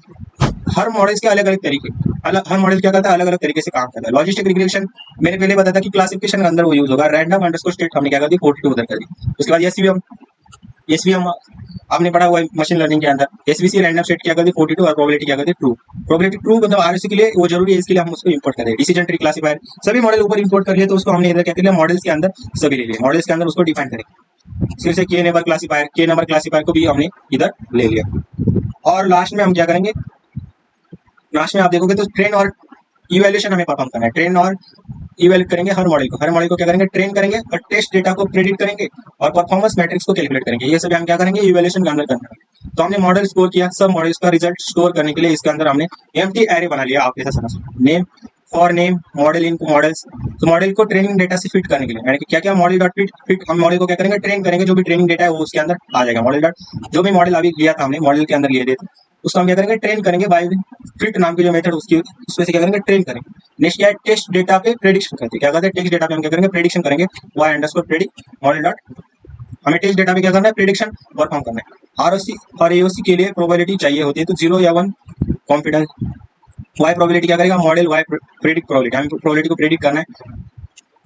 Speaker 1: हर मॉडल्स के अलग अलग तरीके हर मॉडल क्या करता है अलग अलग तरीके से काम करता है। लॉजिस्टिक रिग्रेशन मैंने पहले बताया था कि क्लासिफिकेशन के अंदर वो यूज होगा। रैंडम अंडरस्कोर स्टेट हमने क्या कर दी 42 उधर कर दी। उसके बाद एसवीएम आपने पढ़ा हुआ है मशीन लर्निंग के अंदर एसवीसी रैंडम सेट क्या कर दी 42 और प्रोबेबिलिटी क्या कर दी ट्रू। प्रोबेबिलिटी ट्रू मतलब आरसी के लिए वो जरूरी है इसके लिए हम उसको इंपोर्ट करें। डिसीजन ट्री क्लासिफायर सभी मॉडल ऊपर इंपोर्ट कर लिए तो उसको हमने इधर क्या कर लिया मॉडल्स के अंदर सभी ले लिए मॉडल्स के अंदर उसको डिफाइन करें। फिर से के नंबर क्लासिफायर को भी हमने इधर ले लिया। और लास्ट में हम क्या करेंगे लास्ट में आप देखोगे तो ट्रेन और इवैल्यूएशन हमें परफॉर्म करना है। ट्रेन और इवैल्यूएट करेंगे हर मॉडल को क्या करेंगे ट्रेन करेंगे और टेस्ट डेटा को प्रेडिक्ट करेंगे और परफॉर्मेंस मैट्रिक्स को कैलकुलेट करेंगे। ये सभी हम क्या करेंगे इवैल्यूएशन के अंदर करना है। तो हमने मॉडल स्कोर किया सब मॉडल्स का रिजल्ट स्टोर करने के लिए इसके अंदर हमने एम्प्टी एरे बना लिया। आप ऐसा समझ name for name model in models. तो मॉडल को ट्रेनिंग डेटा से फिट करने के लिए यानी कि क्या क्या मॉडल डॉट फिट हम मॉडल को क्या करेंगे ट्रेन करेंगे जो भी ट्रेनिंग डेटा है वो उसके अंदर आ जाएगा। मॉडल डॉट जो भी मॉडल अभी लिया था हमने मॉडल के अंदर लिए थे उसको हम क्या करेंगे ट्रेन करेंगे बाय फिट नाम की जो मेथड उसकी उसमें से क्या करेंगे ट्रेन करेंगे। नेक्स्ट क्या है टेस्ट डेटा पे प्रेडिक्शन करते हैं। क्या करते हैं टेस्ट डेटा पे हम क्या करेंगे प्रेडिक्शन करेंगे Y underscore predict model dot हमें टेस्ट डेटा पे क्या करना है प्रेडिक्शन परफॉर्म करना है। आरओसी और एओसी के लिए प्रोबेबिलिटी चाहिए होती है तो 0 या 1 कॉन्फिडेंस वाई प्रोबेबिलिटी क्या करेगा मॉडल वाई प्रेडिक्ट प्रोबेबिलिटी हमें प्रोबेबिलिटी को प्रेडिक्ट करना है।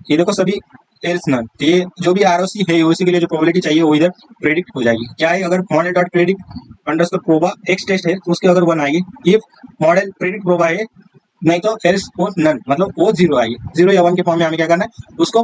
Speaker 1: ये देखो सभी एल्स नन तो ये जो भी आरओसी है एओसी के लिए जो प्रोबेबिलिटी चाहिए वो इधर प्रेडिक्ट हो जाएगी। क्या है अगर model dot predict underscore proba X test है तो उसके अगर 1 आएगी। इफ मॉडल प्रेडिक्ट प्रोबा है नहीं तो एल्स वो नन मतलब वो 0 आएगी। 0 या 1 के फॉर्म में हमें क्या करना है उसको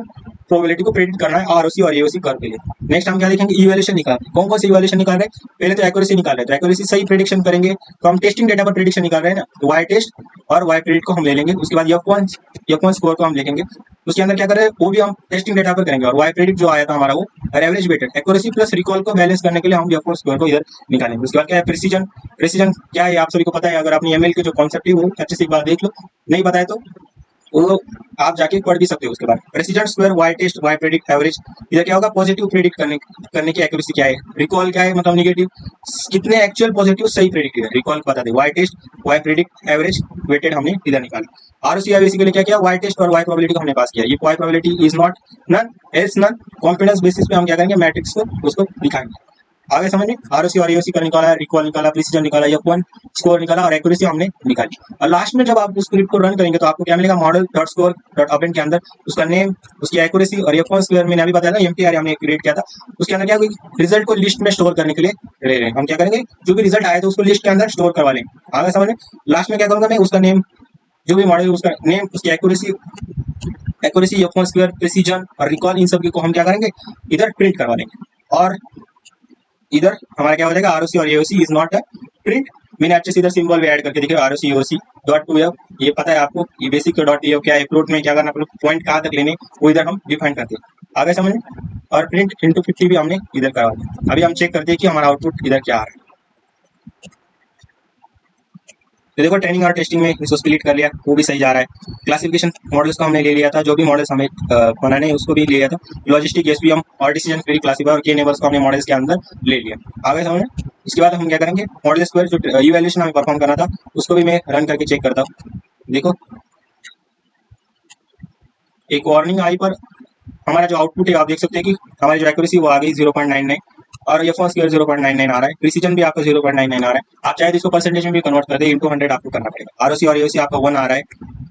Speaker 1: प्रोबेबिलिटी को प्रेडिक्ट करना है आरओसी और एओसी कर्व के लिए। नेक्स्ट हम क्या देखेंगे, इवैल्यूएशन निकाल रहे हैं। कौन कौन सी इवैल्यूएशन निकाल रहे हैं, पहले तो एक्यूरेसी निकाल रहे हैं। तो एक्यूरेसी सही प्रेडिक्शन करेंगे तो हम टेस्टिंग डेटा पर प्रेडिक्शन निकाल रहे हैं ना, तो वाई टेस्ट और वाई प्रेडिक्ट को हम ले लेंगे। उसके बाद F1 स्कोर को हम देखेंगे, उसके अंदर क्या करें वो भी हम टेस्टिंग डेटा पर करेंगे। और वाई प्रेडिक्ट जो आया था हमारा वो average weighted accuracy plus recall को बैलेंस करने के लिए हम F1 स्कोर को इधर निकालेंगे। उसके बाद क्या है, प्रिसीजन। प्रिसीजन क्या है आप सभी को पता है, अगर आपने एमएल के जो कॉन्सेप्ट है वो अच्छे से एक बार देख लो, नहीं पता है तो वो आप जाके पढ़ भी सकते हो। उसके बाद president square, Y test, Y predict, average. इधर क्या होगा, पॉजिटिव प्रेडिक्ट करने की एक्यूरेसी क्या है, रिकॉल क्या है मतलब निगेटिव, कितने एक्चुअल पॉजिटिव सही प्रेडिक्ट है रिकॉल बता दे। Y test, Y predict, average, weighted हमने इधर निकाला। आरओसी एवरेज के लिए क्या किया, वाई टेस्ट और वाई प्रोबेबिलिटी को हमने पास किया। ये Y probability is not none else none, confidence basis पे हम क्या करेंगे, मैट्रिक्स को उसको दिखाएंगे। आगे समझ में, आरओसी और एओसी का निकाला, रिकॉल निकाला, प्रिसीजन निकाला, F1 स्कोर निकाला और एक्यूरेसी हमने निकाली। और लास्ट में जब आप उस स्क्रिप्ट को रन करेंगे तो आपको क्या मिलेगा, model dot score dot append के अंदर उसका नेम, उसकी एक्यूरेसी और F1 स्क्वायर मैंने अभी बताया था एमटीआर हमने क्रिएट किया था। उसके अंदर क्या रिजल्ट को लिस्ट में स्टोर करने के लिए ले रहे हैं। हम क्या करेंगे, जो भी रिजल्ट आया तो उसको लिस्ट के अंदर स्टोर करवा लेंगे। आगे समझ में, लास्ट में क्या करूंगा मैं, उसका नेम, जो भी मॉडल उसका नेम, उसकी एक्यूरेसी, F1 स्क्वायर, प्रिसीजन और रिकॉल, इन सब को हम क्या करेंगे इधर प्रिंट करवा लेंगे। और इधर हमारा क्या हो जाएगा, आरओसी और AOC is not a print. मैंने अच्छे से इधर सिंबल भी ऐड करके देखिए, ROC AOC dot to F, ये पता है आपको, ये बेसिक डॉट एफ क्या है, फ्लोट में क्या करना, पॉइंट कहाँ तक लेने वो इधर हम डिफाइन करते हैं। आगे समझ। और प्रिंट इंटू 50 भी हमने इधर करवा दिया। अभी हम चेक करते हैं कि हमारा आउटपुट इधर क्या आ रहा है। तो देखो ट्रेनिंग और टेस्टिंग में इसको स्प्लिट कर लिया, वो भी सही जा रहा है। क्लासिफिकेशन मॉडल्स को हमने ले लिया था, जो भी मॉडल्स हमें बनाने उसको भी ले लिया था। लॉजिस्टिक, एसवीएम और डिसीजन ट्री क्लासिफायर और के नेबर्स को हमने मॉडल्स के अंदर ले लिया। आगे समझ। इसके बाद हम क्या करेंगे, मॉडल स्क्वायर जो इवैल्यूएशन हमें परफॉर्म करना था उसको भी मैं रन करके चेक करता हूँ। देखो एक वार्निंग आई पर हमारा जो आउटपुट है आप देख सकते हैं कि हमारी जो एक्यूरेसी वो आ गई 0.99 और F1 स्क्वायर 0.99 आ रहा है। प्रिसीजन भी आपका 0.99 आ रहा है। आप चाहे तो इसको परसेंटेज में भी कन्वर्ट कर दे, इंटू 100 आपको करना पड़ेगा। आरओसी और एओसी आपका 1 आ रहा है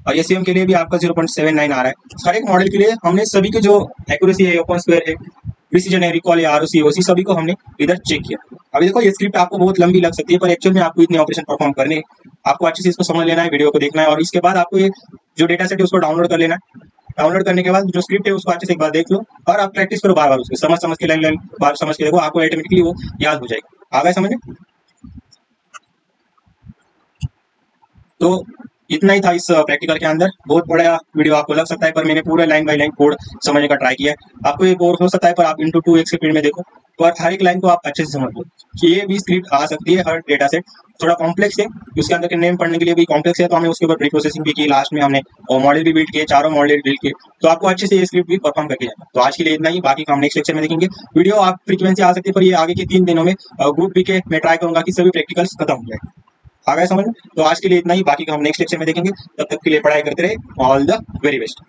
Speaker 1: और एसीएम के लिए भी आपका 0.79 आ रहा है। हर एक मॉडल के लिए हमने सभी के जो एक्यूरेसी है, F1 स्क्वायर है, प्रिसीजन है, रिकॉल है, आरओसी एओसी सभी को हमने इधर चेक किया। अभी देखो ये स्क्रिप्ट आपको बहुत लंबी लग सकती है पर एक्चुअल में आपको इतने ऑपरेशन परफॉर्म करने, आपको अच्छे से इसको समझ लेना है, वीडियो को देखना है और इसके बाद आपको ये जो डेटा सेट है उसको डाउनलोड कर लेना है। डाउनलोड करने के बाद जो स्क्रिप्ट है उसको अच्छे से एक बार देख लो और आप प्रैक्टिस करो बार बार, उसको समझ के लाइन बार समझ के देखो, आपको ऑटोमेटिकली वो याद हो जाएगा। आ गए समझ। तो इतना ही था इस प्रैक्टिकल के अंदर। बहुत बड़ा वीडियो आपको लग सकता है पर मैंने पूरा लाइन बाय लाइन कोड समझने का ट्राई किया है। आपको ये बोर हो सकता है पर आप इंटू 2x स्पीड में देखो, पर हर एक लाइन को आप अच्छे से समझ लो कि ये भी स्क्रिप्ट आ सकती है। हर डेटा सेट थोड़ा कॉम्प्लेक्स है, उसके अंदर के नेम पढ़ने के लिए भी कॉम्प्लेक्स है, तो हमने उसके ऊपर प्री प्रोसेसिंग भी की, लास्ट में हमने मॉडल भी बिल्ड किए, चारों मॉडल बिल्ड किए, तो आपको अच्छे से ये स्क्रिप्ट भी परफॉर्म करके जाना। तो आज के लिए इतना ही, बाकी हम नेक्स्ट लेक्चर में देखेंगे। वीडियो आप फ्रीक्वेंसी आ सकती है पर ये आगे के 3 दिनों में ग्रुप बी के मैं ट्राई करूंगा कि सभी प्रैक्टिकल्स खत्म हो जाए। आ गए समझ में। तो आज के लिए इतना ही, बाकी का हम नेक्स्ट लेक्चर में देखेंगे। तब तक के लिए पढ़ाई करते रहे। All the very best.